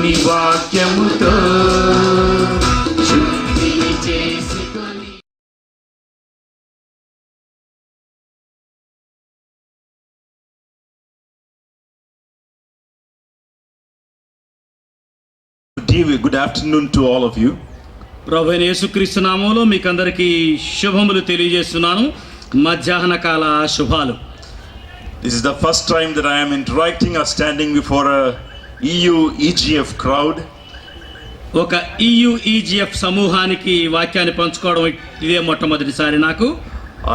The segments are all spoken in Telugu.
దేవుని వాక్యముతో శుద్ధిని చేసుకొని. Good afternoon to all of you. ప్రభువైన యేసుక్రీస్తు నామములో మీకందరికీ శుభములు తెలియజేస్తున్నాను. మధ్యాహ్న కాల శుభాలు. This is the first time that I am interacting or standing before a EU EGF crowd. ఒక EU EGF సమూహానికి వాక్యాన్ని పంచుకోవడం ఇదే మొట్టమొదటిసారి నాకు.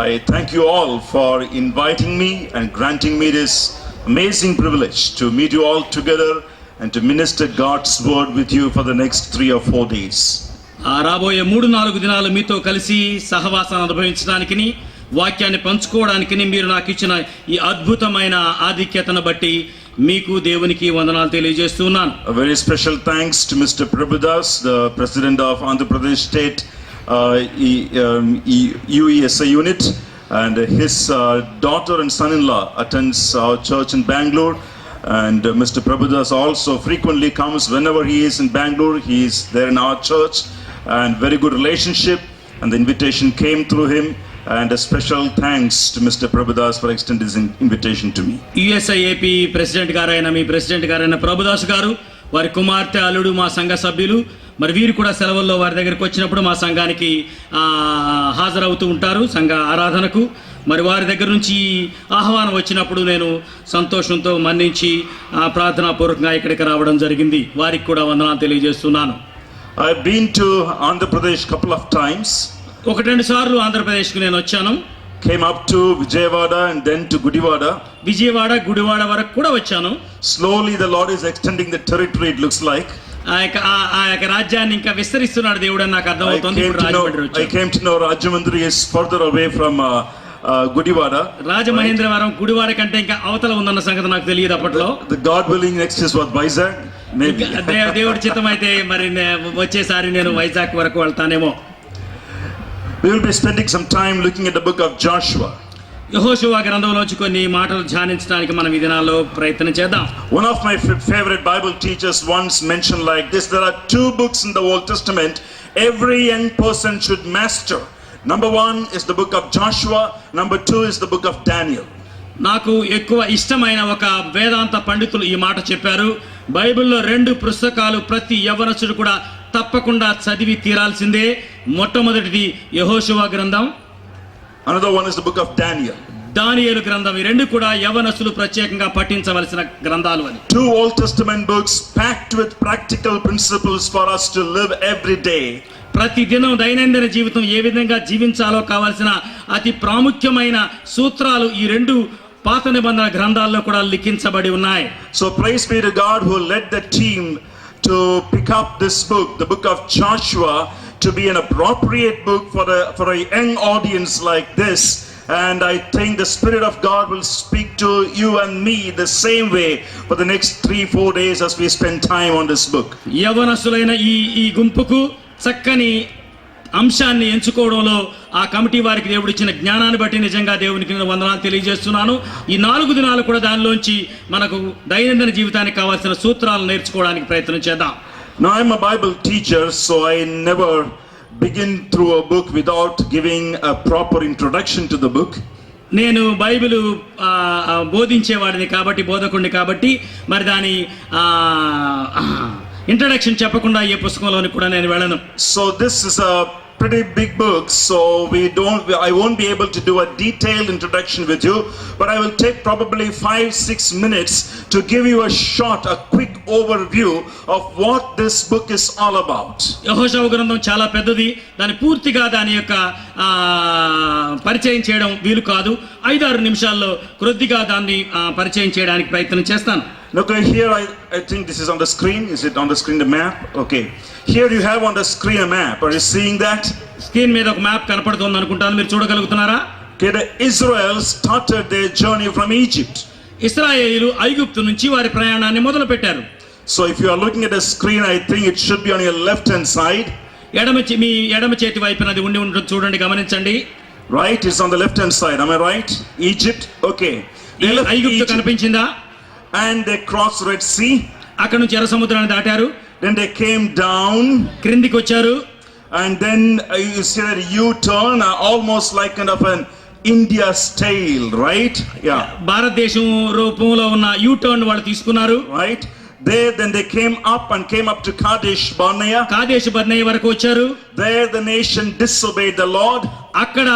I thank you all for inviting me and granting me this amazing privilege to meet you all together and to minister God's word with you for the next 3 or 4 days. రాబోయే 3-4 దినాలు మీతో కలిసి సహవాసాన్ని అనుభవించడానికి, వాక్యాన్ని పంచుకోవడానికి మీరు నాకు ఇచ్చిన ఈ అద్భుతమైన ఆధిక్యతను బట్టి మీకు దేవునికి వందనాలు తెలియజేస్తున్నాను. A very special thanks to Mr. Prabhudas, the president of Andhra Pradesh State UESI unit, and his daughter and son-in-law attends our church in Bangolre. And Mr. Prabhudas also frequently comes whenever he is in Bangolre. He is there in our church, and very good relationship, and the invitation came through him. And a special thanks to Mr. Prabhudas for extending his invitation to me. UESI AP president గారైన మీ ప్రెసిడెంట్ గారైన ప్రభుదాస్ గారు, వారి కుమార్తె అల్లుడు మా సంఘ సభ్యులు, మరి వీరు కూడా సెలవుల్లో వారి దగ్గరికి వచ్చినప్పుడు మా సంఘానికి హాజరవుతూ ఉంటారు సంఘ ఆరాధనకు. మరి వారి దగ్గర నుంచి ఆహ్వానం వచ్చినప్పుడు నేను సంతోషంతో మన్నించి ప్రార్థనాపూర్వకంగా ఇక్కడికి రావడం జరిగింది. వారికి కూడా వందనాలు తెలియజేస్తున్నాను. I've been to Andhra Pradesh couple of times. 1-2 సార్లు ఆంధ్రప్రదేశ్కు నేను వచ్చాను. Came up to Vijayawada and then to Gudivada. Vijayawada, Gudivada వరకు కూడా వచ్చాను. Slowly the Lord is extending the territory, it looks like. ఆ యొక్క రాజ్యాన్ని ఇంకా విస్తరిస్తున్నాడు దేవుడు అని నాకు అర్థమవుతుంది. I came to know Rajahmundry is further away from Gudivada. Rajamahendravaram Gudivada కంటే ఇంకా అవతల ఉందన్న సంగతి నాకు తెలియదు అప్పట్లో. The God willing next is what Vizag maybe. దేవుడి చిత్తం అయితే మరి వచ్చేసారి నేను వైజాగ్ వరకు వెళ్తానేమో. We will be spending some time looking at the book of Joshua. యెహోషువ గ్రంథంలోంచి కొన్ని మాటలు ధ్యానించడానికి మనం ఈ దినాల్లో ప్రయత్నం చేద్దాం. One of my favorite Bible teachers once mentioned like this: there are 2 books in the Old Testament every young person should master. Number 1 is the book of Joshua, number 2 is the book of Daniel. నాకు ఎక్కువ ఇష్టమైన ఒక వేదాంత పండితులు ఈ మాట చెప్పారు. బైబిల్లో 2 పుస్తకాలు ప్రతి యవ్వనస్తుడు కూడా తప్పకుండా చదివి తీరాల్సిందే. మొట్టమొదటిది యెహోషువ గ్రంథం, another one is the book of Daniel. దానియేలు గ్రంథం. ఈ 2 కూడా యవ్వనస్తులు ప్రత్యేకంగా పఠించవలసిన గ్రంథాలు అని. 2 Old Testament books packed with practical principles for us to live every day. ప్రతి దినం దైనందిన జీవితం ఏ విధంగా జీవించాలో కావాల్సిన అతి ప్రాముఖ్యమైన సూత్రాలు ఈ 2 పాత నిబంధన గ్రంథాల్లో కూడా లిఖించబడి ఉన్నాయి. So praise be to God who led the team to pick up this book, the book of Joshua, to be an appropriate book for a young audience like this. And I think the Spirit of God will speak to you and me the same way for the next 3-4 days as we spend time on this book. యవనస్తులైన ఈ గుంపుకు చక్కని అంశాన్ని ఎంచుకోవడంలో ఆ కమిటీ వారికి దేవుడు ఇచ్చిన జ్ఞానాన్ని బట్టి నిజంగా దేవునికి వందనాలు తెలియజేస్తున్నాను. ఈ 4 దినాలు కూడా దానిలోంచి మనకు దైనందిన జీవితానికి కావాల్సిన సూత్రాలు నేర్చుకోవడానికి ప్రయత్నం చేద్దాం. Now I'm a Bible teacher, so I never begin through a book without giving a proper introduction to the book. నేను బైబిల్ బోధించేవాడిని కాబట్టి, బోధకుడిని కాబట్టి మరి దాని ఇంట్రడక్షన్ చెప్పకుండా ఏ పుస్తకంలోని కూడా నేను వెళ్ళను. So this is a pretty big book, so I won't be able to do a detailed introduction with you, but I will take probably 5-6 minutes to give you a quick overview of what this book is all about. యెహోషువ గ్రంథం చాలా పెద్దది. దాని పూర్తిగా దాని యొక్క పరిచయం చేయడం వీలు కాదు. 5-6 నిమిషాల్లో కొద్దిగా దాన్ని పరిచయం చేయడానికి ప్రయత్నం చేస్తాను. Okay, here I think this is on the screen. Is it on the screen, the map? Okay. Here you have on the screen a map. Are you seeing that? Screen మీద ఒక మ్యాప్ కనపడుతుంది అనుకుంటాను. మీరు చూడగలుగుతున్నారా? Okay, the Israel started their journey from Egypt. ఇశ్రాయేలీయులు ఐగుప్తు నుంచి వారి ప్రయాణాన్ని మొదలుపెట్టారు. So if you are looking at the screen, I think it should be on your left hand side. మీ ఎడమ చేతి వైపున అది ఉండి ఉంటుంది చూడండి, గమనించండి. Right, it's on the left hand side. Am I right? Egypt. Okay. ఐగుప్తు కనిపించిందా? And they crossed Red Sea. అక్కడ నుంచి ఎర్ర సముద్రాన్ని దాటారు. Then they came down. క్రిందికి వచ్చారు. And then you see that U-turn, almost like kind of an India style, right? Yeah. భారతదేశం రూపంలో ఉన్న యూ-టర్న్ వాళ్ళు తీసుకున్నారు. Right? There, then they came up to Kadesh Barnea. Kadesh Barnea వరకు వచ్చారు. There the nation disobeyed the Lord. అక్కడ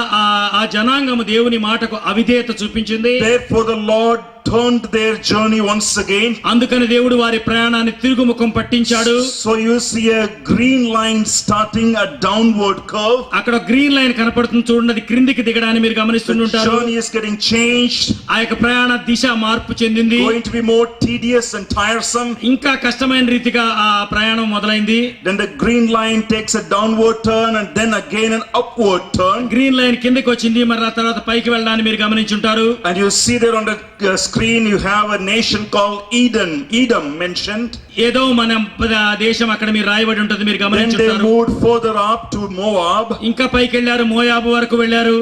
ఆ జనాంగము దేవుని మాటకు అవిధేయత చూపించింది. Therefore the Lord turned their journey once again. అందుకని దేవుడు వారి ప్రయాణాన్ని తిరుగుముఖం పట్టించాడు. So you see a green line starting a downward curve. అక్కడ గ్రీన్ లైన్ కనపడుతుంది చూడండి, అది క్రిందికి దిగడాన్ని మీరు గమనిస్తుంటారు. The journey is getting changed. ఆ యొక్క ప్రయాణ దిశ మార్పు చెందింది. Going to be more tedious and tiresome. ఇంకా కష్టమైన రీతిగా ఆ ప్రయాణం మొదలైంది. Then the green line takes a downward turn and then again an upward turn. Green line కిందకి వచ్చింది, మరి ఆ తర్వాత పైకి వెళ్ళడాన్ని మీరు గమనించుంటారు. And you see there on the screen you have a nation called Edom mentioned. ఏదో మన దేశం అక్కడ మీరు రాయబడి ఉంటుంది, మీరు Then they గమనించుంటారు. moved further up to Moab. ఇంకా పైకి వెళ్ళారు, మోయాబు వరకు వెళ్ళారు.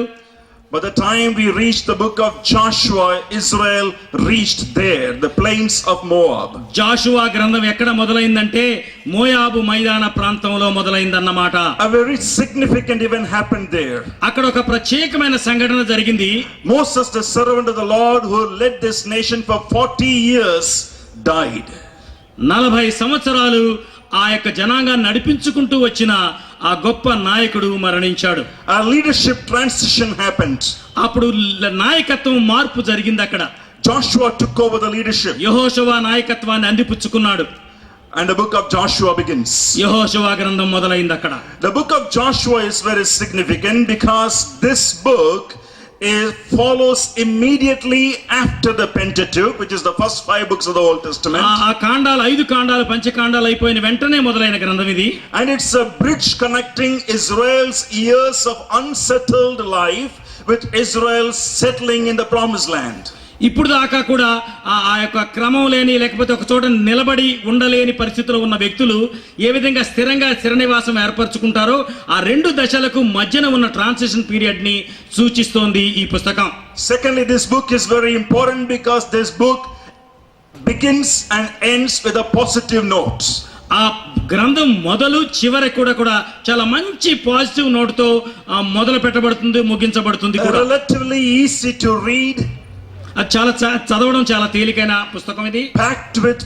By the time we reached the book of Joshua, Israel reached there, the plains of Moab. Jashuva గ్రంథం ఎక్కడ మొదలైందంటే మోయాబు మైదాన ప్రాంతంలో మొదలైందన్నమాట. A very significant event happened there. అక్కడ ఒక ప్రత్యేకమైన సంఘటన జరిగింది. Moses, the servant of the Lord who led this nation for 40 years, died. 40 సంవత్సరాలు ఆ యొక్క జనాంగాన్ని నడిపించుకుంటూ వచ్చిన ఆ గొప్ప నాయకుడు మరణించాడు. A leadership transition happened. అప్పుడు నాయకత్వం మార్పు జరిగింది అక్కడ. Joshua took over the leadership. యెహోషువ నాయకత్వాన్ని అందిపుచ్చుకున్నాడు. And the book of Joshua begins. యెహోషువ గ్రంథం మొదలైంది అక్కడ. The book of Joshua is very significant because this book follows immediately after the Pentateuch, which is the first 5 books of the Old Testament. ఆ కాండాలు 5 కాండాలు పంచకాండాలు అయిపోయిన వెంటనే మొదలైన గ్రంథం ఇది. And it's a bridge connecting Israel's years of unsettled life with Israel settling in the promised land. ఇప్పుడు దాకా కూడా ఆ యొక్క క్రమం లేని లేకపోతే ఒక చోట నిలబడి ఉండలేని పరిస్థితిలో ఉన్న వ్యక్తులు ఏ విధంగా స్థిరంగా స్థిరనివాసం ఏర్పరచుకుంటారో ఆ 2 దశలకు మధ్యన ఉన్న ట్రాన్సిషన్ పీరియడ్ ని సూచిస్తోంది ఈ పుస్తకం. Secondly, this book is very important because this book begins and ends with a positive note. ఆ గ్రంథం మొదలు చివరి కూడా చాలా మంచి పాజిటివ్ నోట్ తో మొదలు పెట్టబడుతుంది, ముగించబడుతుంది కూడా. Relatively easy to read. అది చాలా చదవడం చాలా తేలికైన పుస్తకం ఇది. Packed with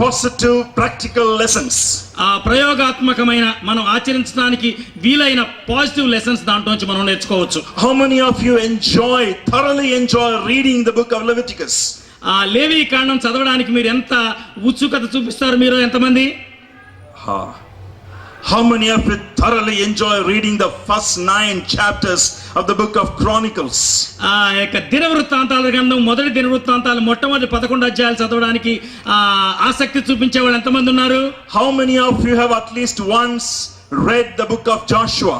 positive practical lessons. ఆ ప్రయోగాత్మకమైన మనం ఆచరించడానికి వీలైన పాజిటివ్ లెసన్స్ దాంట్లోంచి మనం నేర్చుకోవచ్చు. How many of you thoroughly enjoy reading the book of Leviticus? ఆ లేవి కాండం చదవడానికి మీరు ఎంత ఉత్సుకత చూపిస్తారు? మీరు ఎంతమంది? How many of you thoroughly enjoy reading the first 9 chapters of the book of Chronicles? ఆ యొక్క దినవృత్తాంతాల గ్రంథం మొదటి దినవృత్తాంతాలు మొట్టమొదటి 11 అధ్యాయాలు చదవడానికి ఆసక్తి చూపించే వాళ్ళు ఎంతమంది ఉన్నారు? How many of you have at least once read the book of Joshua?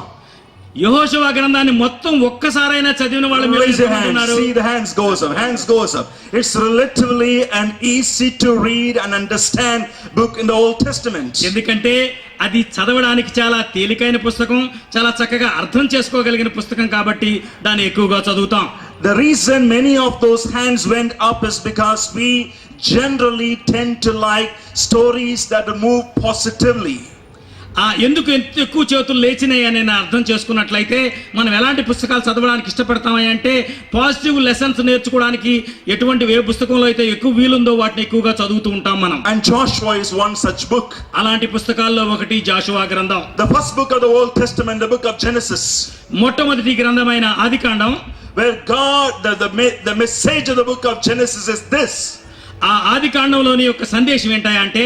యెహోషువ గ్రంథాన్ని మొత్తం ఒక్కసారైనా చదివిన వాళ్ళు మీరు ఉన్నారు? See, the hands goes up. It's relatively an easy to read and understand book in the Old Testament. ఎందుకంటే అది చదవడానికి చాలా తేలికైన పుస్తకం, చాలా చక్కగా అర్థం చేసుకోగలిగిన పుస్తకం కాబట్టి దాన్ని ఎక్కువగా చదువుతాం. The reason many of those hands went up is because we generally tend to like stories that move positively. ఎందుకు ఎక్కువ చేతులు లేచినాయి అని నేను అర్థం చేసుకున్నట్లయితే మనం ఎలాంటి పుస్తకాలు చదవడానికి ఇష్టపడతామని అంటే పాజిటివ్ లెసన్స్ నేర్చుకోవడానికి ఎటువంటి ఏ పుస్తకంలో అయితే ఎక్కువ వీలుందో వాటిని ఎక్కువగా చదువుతూ ఉంటాం మనం. And Joshua is one such book. అలాంటి పుస్తకాల్లో ఒకటి జాషువా గ్రంథం. The first book of the Old Testament, the book of Genesis. మొట్టమొదటి గ్రంథమైన ఆదికాండం, where God the message of the book of Genesis is this. ఆ ఆదికాండంలోని యొక్క సందేశం ఏంటంటే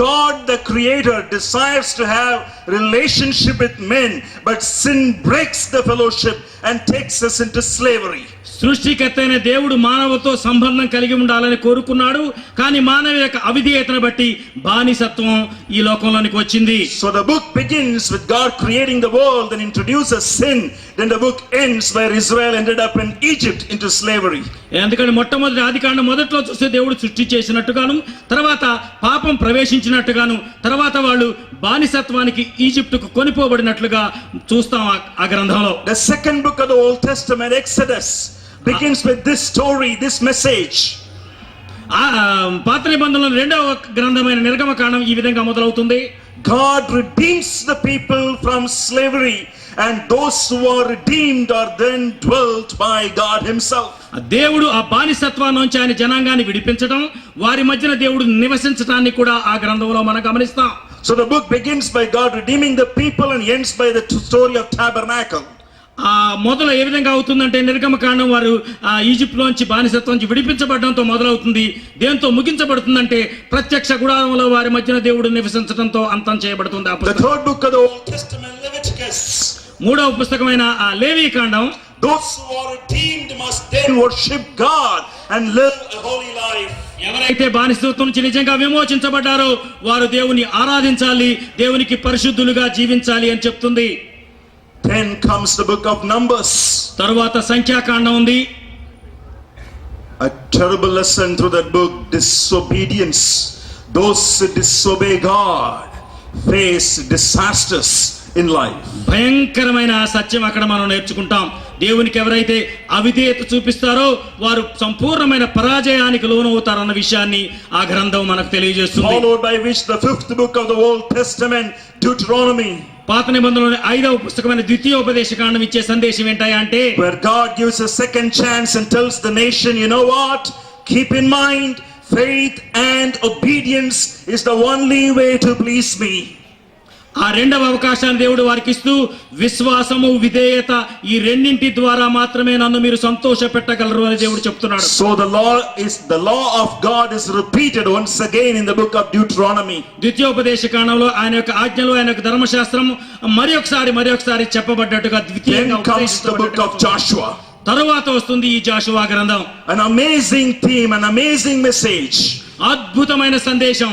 God the creator desires to have relationship with men, but sin breaks the fellowship and takes us into slavery. సృష్టికర్త అయిన దేవుడు మానవతో సంబంధం కలిగి ఉండాలని కోరుకున్నాడు, కానీ మానవ యొక్క అవిధేయతను బట్టి బానిసత్వం ఈ లోకంలోనికి వచ్చింది. So the book begins with God creating the world and introduces sin. Then the book ends where Israel ended up in Egypt into slavery. ఎందుకంటే మొట్టమొదటి ఆదికాండం మొదట్లో చూస్తే దేవుడు సృష్టి చేసినట్టుగాను, తర్వాత పాపం ప్రవేశించినట్టుగాను, తర్వాత వాళ్ళు బానిసత్వానికి ఈజిప్టుకు కొనిపోబడినట్లుగా చూస్తాం ఆ గ్రంథంలో. The second book of the Old Testament, Exodus, begins with this story, this message. పాత నిబంధనలో రెండవ గ్రంథమైన నిర్గమకాండం ఈ విధంగా మొదలవుతుంది. God redeems the people from slavery, and those who are redeemed are then dwelt by God himself. దేవుడు ఆ బానిసత్వం నుంచి ఆయన జనాంగాన్ని విడిపించడం, వారి మధ్యన దేవుడు నివసించడాన్ని కూడా ఆ గ్రంథంలో మనం గమనిస్తాం. So the book begins by God redeeming the people and ends by the story of tabernacle. మొదలు ఏ విధంగా అవుతుందంటే నిర్గమకాండం వారు ఈజిప్ట్ లోంచి బానిసత్వం నుంచి విడిపించబడడంతో మొదలవుతుంది. దేంతో ముగించబడుతుందంటే ప్రత్యక్ష గుడారంలో వారి మధ్యన దేవుడు నివసించడంతో అంతం చేయబడుతుంది. The third book of the Old Testament, Leviticus. మూడవ పుస్తకమైన ఆ లేవీ కాండం. Those who are redeemed must then worship God and live a holy life. ఎవరైతే బానిసత్వం నుంచి నిజంగా విమోచించబడ్డారో వారు దేవుని ఆరాధించాలి, దేవునికి పరిశుద్ధులుగా జీవించాలి అని చెప్తుంది. Then comes the book of Numbers. తరువాత సంఖ్యాకాండం ఉంది. A terrible lesson through that book, disobedience. Those who disobey God face disasters in life. భయంకరమైన సత్యం అక్కడ మనం నేర్చుకుంటాం. దేవునికి ఎవరైతే అవిధేయత చూపిస్తారో వారు సంపూర్ణమైన పరాజయానికి లోనవుతారన్న విషయాన్ని ఆ గ్రంథం మనకు తెలియజేస్తుంది. Followed by which the fifth book of the Old Testament, Deuteronomy. పాత నిబంధనలోని ఐదవ పుస్తకమైన ద్వితీయోపదేశకాండం ఇచ్చే సందేశం ఏంటంటే, where God gives a second chance and tells the nation, you know what, keep in mind, faith and obedience is the only way to please me. ఆ రెండవ అవకాశాన్ని దేవుడు వారికి ఇస్తూ విశ్వాసము విధేయత ఈ రెండింటి ద్వారా మాత్రమే నన్ను మీరు సంతోష పెట్టగలరు అని దేవుడు చెప్తున్నాడు. So the law of God is repeated once again in the book of Deuteronomy. ద్వితీయోపదేశకాండంలో ఆయన యొక్క ఆజ్ఞలు, ఆయన యొక్క ధర్మశాస్త్రం మరొకసారి చెప్పబడ్డట్టుగా ద్వితీయంగా comes the book of Joshua. తరువాత వస్తుంది ఈ జాషువా గ్రంథం. An amazing theme, an amazing message. అద్భుతమైన సందేశం.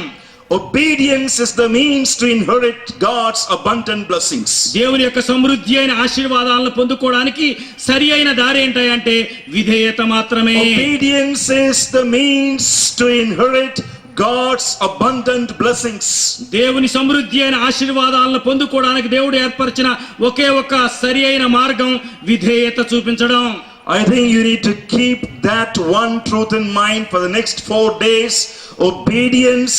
Obedience is the means to inherit God's abundant blessings. దేవుని యొక్క సమృద్ధి అయిన ఆశీర్వాదాలను పొందుకోవడానికి సరి అయిన దారి ఏంటంటే విధేయత మాత్రమే. Obedience is the means to inherit God's abundant blessings. దేవుని సమృద్ధి అయిన ఆశీర్వాదాలను పొందుకోవడానికి దేవుడు ఏర్పరిచిన ఒకే ఒక సరి అయిన మార్గం విధేయత చూపించడం. I think you need to keep that one truth in mind for the next 4 days. Obedience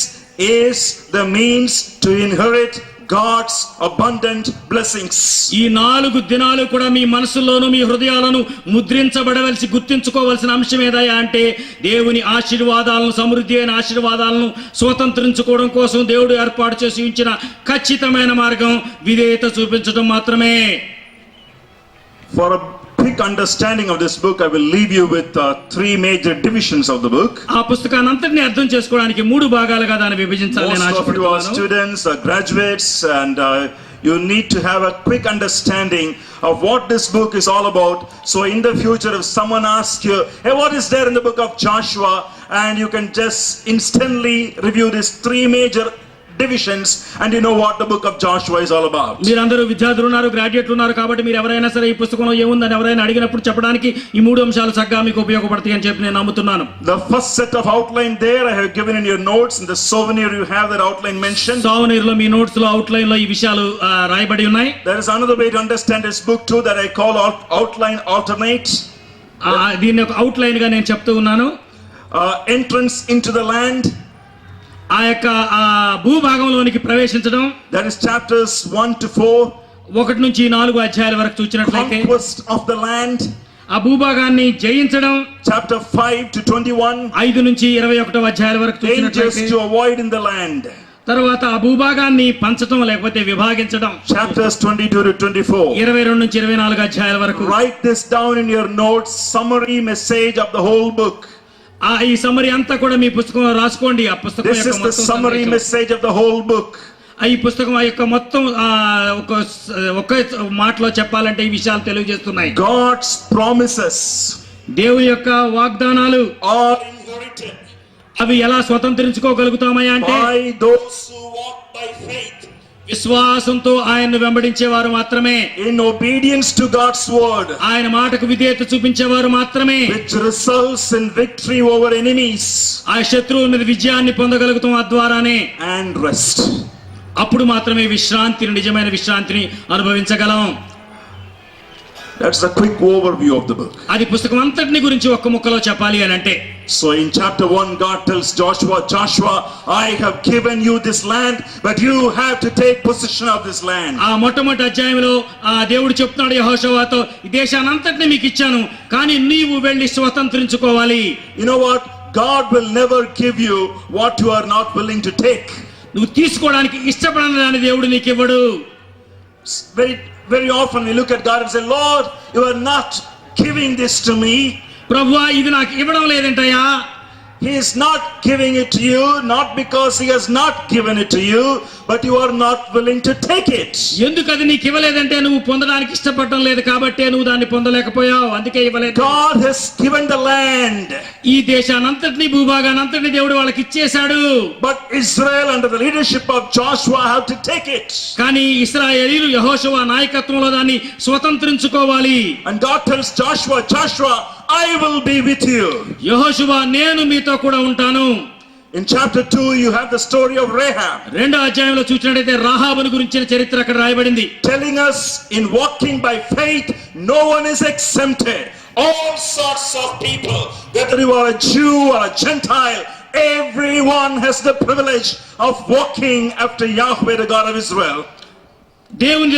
is the means to inherit God's abundant blessings. ఈ 4 దినాలు కూడా మీ మనసులోను మీ హృదయాలను ముద్రించబడవలసి గుర్తించుకోవాల్సిన అంశం ఏదయ్యా అంటే దేవుని ఆశీర్వాదాలను, సమృద్ధి అయిన ఆశీర్వాదాలను స్వతంత్రించుకోవడం కోసం దేవుడు ఏర్పాటు చేసి ఉంచిన ఖచ్చితమైన మార్గం విధేయత చూపించడం మాత్రమే. For a quick understanding of this book, I will leave you with 3 major divisions of the book. ఆ పుస్తకాన్ని అంతటిని అర్థం చేసుకోవడానికి 3 భాగాలుగా దాన్ని విభజించాలని నేను ఆశపడుతున్నాను. Most of you are ఆశపడుతున్నాను. students, graduates, and you need to have a quick understanding of what this book is all about. So in the future, if someone asks you, hey, what is there in the book of Joshua, and you can just instantly review these 3 major divisions and you know what the book of Joshua is all about. మీరందరూ విద్యార్థులు ఉన్నారు, గ్రాడ్యుయేట్లు ఉన్నారు కాబట్టి మీరు ఎవరైనా సరే ఈ పుస్తకంలో ఏముందని ఎవరైనా అడిగినప్పుడు చెప్పడానికి ఈ 3 అంశాలు చక్కగా మీకు ఉపయోగపడతాయి అని చెప్పి నేను నమ్ముతున్నాను. The first set of outline there I have given in your notes. In the souvenir you have that outline mentioned. souvenir లో మీ నోట్స్ లో అవుట్లైన్ లో ఈ విషయాలు రాయబడి ఉన్నాయి. There is another way to understand this book too that I call outline alternate. దీన్ని ఒక అవుట్లైన్ గా నేను చెప్తూ ఉన్నాను. Entrance into the land. ఆ యొక్క భూభాగంలోనికి ప్రవేశించడం. That is chapters 1 to 4. 1 నుంచి 4 అధ్యాయాల వరకు చూచినట్లయితే conquest of the land. ఆ భూభాగాన్ని జయించడం. chapter 5 to 21. 5 నుంచి 21 అధ్యాయాల వరకు చూచినట్లయితే dangers to avoid in the land. తర్వాత ఆ భూభాగాన్ని పంచడం లేకపోతే విభాగించడం. chapters 22 to 24. 22 నుంచి 24 అధ్యాయాల వరకు. Write this down in your notes, summary message of the whole book. ఈ సమ్మరీ అంతా కూడా మీ పుస్తకంలో రాసుకోండి. ఆ పుస్తకం This is the summary message of the whole book. ఈ పుస్తకం యొక్క మొత్తం ఒక మాటలో చెప్పాలంటే ఈ విషయాలు తెలియజేస్తున్నాయి. God's promises, దేవుని యొక్క వాగ్దానాలు are inherited. అవి ఎలా స్వతంత్రించుకోగలుగుతామయ్యా అంటే by those who walk by faith. విశ్వాసంతో ఆయన్ను వెంబడించేవారు మాత్రమే. In obedience to God's word. ఆయన మాటకు విధేయత చూపించేవారు మాత్రమే. Which results in victory over enemies. ఆ శత్రువుల మీద విజయాన్ని పొందగలుగుతాం ఆ ద్వారానే. And rest. అప్పుడు మాత్రమే నిజమైన విశ్రాంతిని అనుభవించగలం. That's a quick overview of the book. అది పుస్తకం అంతటిని గురించి ఒక్క ముక్కలో చెప్పాలి అని అంటే, So in chapter 1, God tells Joshua, I have given you this land, but you have to take possession of this land. ఆ మొట్టమొదటి అధ్యాయంలో ఆ దేవుడు చెప్తున్నాడు యెహోషువతో, ఈ దేశాన్ని అంతటిని మీకు ఇచ్చాను, కానీ నీవు వెళ్ళి స్వతంత్రించుకోవాలి. You know what? God will never give you what you are not willing to take. నువ్వు తీసుకోవడానికి ఇష్టపడని దాన్ని దేవుడు నీకు ఇవ్వడు. Very, very often we look at God and say, Lord, you are not giving this to me. ప్రభువా ఇది నాకు ఇవ్వడం లేదంటయ్యా. He is not giving it to you, not because he has not given it to you, but you are not willing to take it. ఎందుకు అది నీకు ఇవ్వలేదంటే నువ్వు పొందడానికి ఇష్టపడడం లేదు కాబట్టి నువ్వు దాన్ని పొందలేకపోయావు, అందుకే ఇవ్వలేదు. God has given the land. ఈ దేశానంతటిని భూభాగానంతటిని దేవుడు వాళ్ళకి ఇచ్చేశాడు. But Israel under the leadership of Joshua have to take it. కానీ ఇశ్రాయేలీయులు యెహోషువ నాయకత్వంలో దాన్ని స్వతంత్రించుకోవాలి. And God tells Joshua, I will be with you. యెహోషువ నేను మీతో కూడా ఉంటాను. In chapter 2 you have the story of Rahab. రెండో అధ్యాయంలో చూసినట్లయితే రాహాబును గురించిన చరిత్ర అక్కడ రాయబడింది. Telling us in walking by faith no one is exempted. All sorts of people, whether you are a Jew or a Gentile, everyone has the privilege of walking after Yahweh, the God of Israel. దేవుని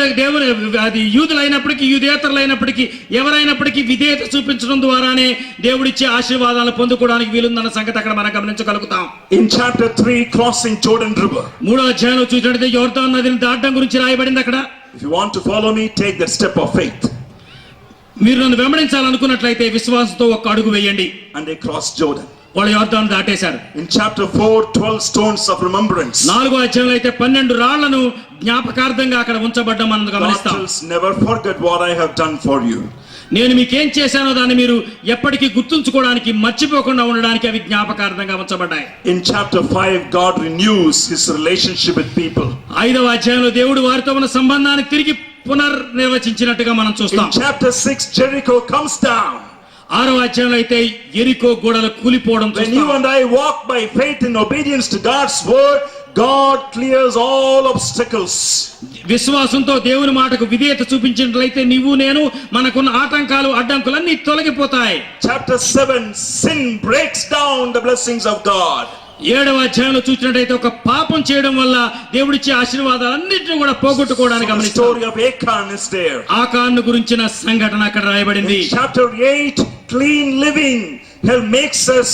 అది యూదులైనప్పటికీ యూదేతరులైనప్పటికీ ఎవరైనప్పటికీ విధేయత చూపించడం ద్వారానే దేవుడిచ్చే ఆశీర్వాదాలను పొందుకోవడానికి వీలుందన్న సంగతి అక్కడ మనం గమనించగలుగుతాం. In chapter 3 crossing Jordan river. మూడో అధ్యాయంలో చూసినట్లయితే యోర్దాను నదిని దాటడం గురించి రాయబడింది అక్కడ. If you want to follow me, take that step of faith. మీరు నన్ను వెంబడించాలనుకున్నట్లయితే విశ్వాసంతో ఒక అడుగు వేయండి. And they crossed Jordan. వాళ్ళు యోర్దాను దాటేశారు. In chapter 4 12 stones of remembrance. నాలుగో అధ్యాయంలో అయితే 12 రాళ్లను జ్ఞాపకార్థంగా అక్కడ ఉంచబడ్డం మనం గమనిస్తాం. Never forget what I have done for you. నేను మీకేం చేశానో దాన్ని మీరు ఎప్పటికీ గుర్తుంచుకోవడానికి మర్చిపోకుండా ఉండడానికి అవి జ్ఞాపకార్థంగా ఉంచబడ్డాయి. In chapter 5 God renews his relationship with people. ఐదవ అధ్యాయంలో దేవుడు వారితో ఉన్న సంబంధాన్ని తిరిగి పునర్నిర్వచించినట్టుగా మనం చూస్తాం. In chapter 6 Jericho comes down. ఆరవ అధ్యాయంలో అయితే యెరికో గోడలు కూలిపోవడం చూస్తాం. When you and I walk by faith in obedience to God's word, God clears all obstacles. విశ్వాసంతో దేవుని మాటకు విధేయత చూపించినట్లయితే నీవు నేను మనకున్న ఆటంకాలు అడ్డంకులన్నీ తొలగిపోతాయి. Chapter 7 sin breaks down the blessings of God. ఏడవ అధ్యాయంలో చూసినట్లయితే ఒక పాపం చేయడం వల్ల దేవుడిచ్చే ఆశీర్వాదాలన్నిటిని కూడా పోగొట్టుకోవడానికి గమనిస్తాం. Story of Achan is there. ఆకాను గురించిన సంఘటన అక్కడ రాయబడింది. Chapter 8 clean living makes us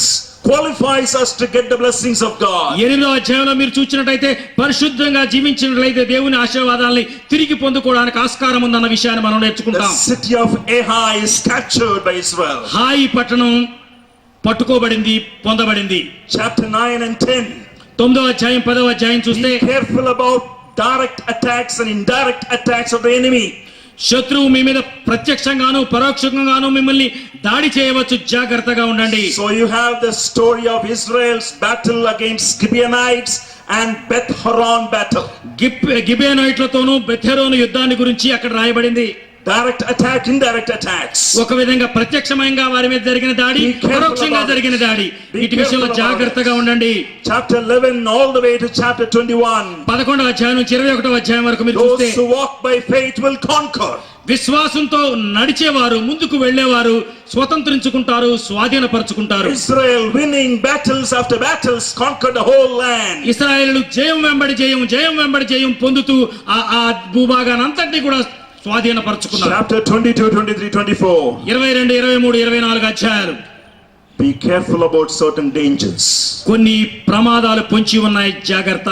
qualifies us to get the blessings of God. ఎనిమిదవ అధ్యాయంలో మీరు చూసినట్లయితే పరిశుద్ధంగా జీవించినట్లయితే దేవుని ఆశీర్వాదాలను తిరిగి పొందుకోవడానికి ఆస్కారం ఉందన్న విషయాన్ని మనం నేర్చుకుంటాం. The city of Ai is captured by Israel. హాయి పట్టణం పట్టుకోబడింది, పొందబడింది. Chapter 9 and 10. 9వ అధ్యాయం 10వ అధ్యాయం చూస్తే be careful about direct attacks and indirect attacks of the enemy. శత్రువు మీ మీద ప్రత్యక్షంగాను పరోక్షంగాను మిమ్మల్ని దాడి చేయవచ్చు, జాగ్రత్తగా ఉండండి. So you have the story of Israel's battle against Gibeonites and Beth Horon battle. గిబియోనీయులతోను బెతెరోను యుద్ధాన్ని గురించి అక్కడ రాయబడింది. Direct attack, indirect attacks. ఒక విధంగా ప్రత్యక్షంగా వారి మీద జరిగిన దాడి, పరోక్షంగా జరిగిన దాడి. వీటి విషయంలో జాగ్రత్తగా ఉండండి. Chapter 11 all the way to chapter 21. 11వ అధ్యాయం నుంచి 21వ అధ్యాయం వరకు మీరు చూస్తే those who walk by faith will conquer. విశ్వాసంతో నడిచేవారు, ముందుకు వెళ్ళేవారు స్వతంత్రించుకుంటారు, స్వాధీనపరచుకుంటారు. Israel winning battles after battles conquered the whole land. ఇశ్రాయేలు జయం వెంబడి జయం, జయం వెంబడి జయం పొందుతూ ఆ భూభాగానంతటిని కూడా స్వాధీనపరచుకున్నారు. Chapter 22 23 24. 22 23 24 అధ్యాయాలు. Be careful about certain dangers. కొన్ని ప్రమాదాలు పొంచి ఉన్నాయి, జాగ్రత్త.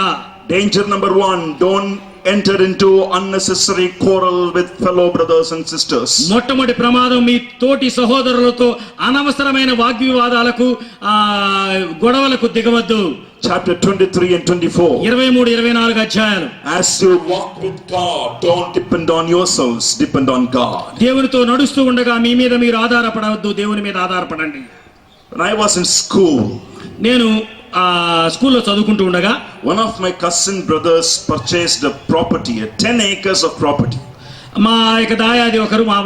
Danger number 1, don't enter into unnecessary quarrel with fellow brothers and sisters. మొట్టమొదటి ప్రమాదం, మీ తోటి సహోదరులతో అనవసరమైన వాగ్వివాదాలకు గొడవలకు దిగవద్దు. Chapter 23 and 24. 23 24 అధ్యాయాలు. As you walk with God, don't depend on yourselves, depend on God. దేవునితో నడుస్తూ ఉండగా మీ మీద మీరు ఆధారపడవద్దు, దేవుని మీద ఆధారపడండి. When I was in school, నేను స్కూల్లో చదువుకుంటూ ఉండగా one of my cousin brothers purchased a property, 10 acres of property. మా యొక్క దాయాది ఒకరు, మా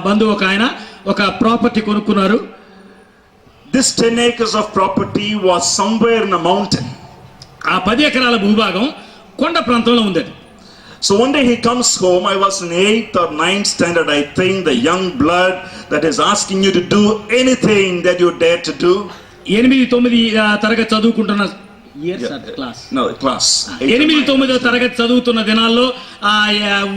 బంధువు ఒక ఆయన ఒక ప్రాపర్టీ కొనుక్కున్నారు. This 10 acres of property was somewhere in a mountain. ఆ 10 ఎకరాల భూభాగం కొండ ప్రాంతంలో ఉంది. So one day he comes home. I was in 8th or 9th standard, I think. The young blood that is asking you to do anything that you dare to do. 8-9 తరగతి చదువుకుంటున్న క్లాస్ 8-9 తరగతి చదువుతున్న దినాల్లో ఆ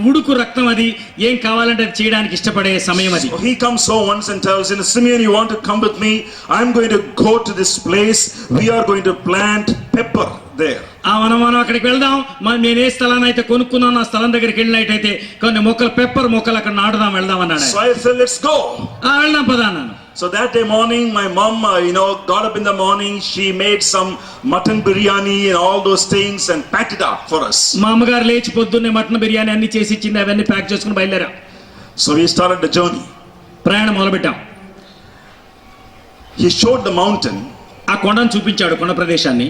ఉడుకు రక్తం అది ఏం కావాలంటే అది చేయడానికి ఇష్టపడే సమయం అది. He comes home once and tells, Simeon, you want to come with me? I'm going to go to this place. We are going to plant pepper there. మనం అక్కడికి వెళ్దాం. నేను ఏ స్థలాన్ని అయితే కొనుక్కున్నాను ఆ స్థలం దగ్గరికి వెళ్ళినట్టయితే కొన్ని మొక్కలు పెప్పర్ మొక్కలు అక్కడ నాటుదాం వెళ్దాం అన్నాడు. So I said, let's go. వెళ్దాం పద అన్నాను. So that day morning, my mom, got up in the morning. She made some mutton biryani and all those things and packed it up for us. మా అమ్మగారు లేచి పొద్దున్నే మటన్ బిర్యానీ అన్ని చేసి ఇచ్చింది. అవన్నీ ప్యాక్ చేసుకుని బయలుదేరాం. So we started the journey. ప్రయాణం మొదలుపెట్టాం. He showed the mountain. ఆ కొండను చూపించాడు, కొండ ప్రదేశాన్ని.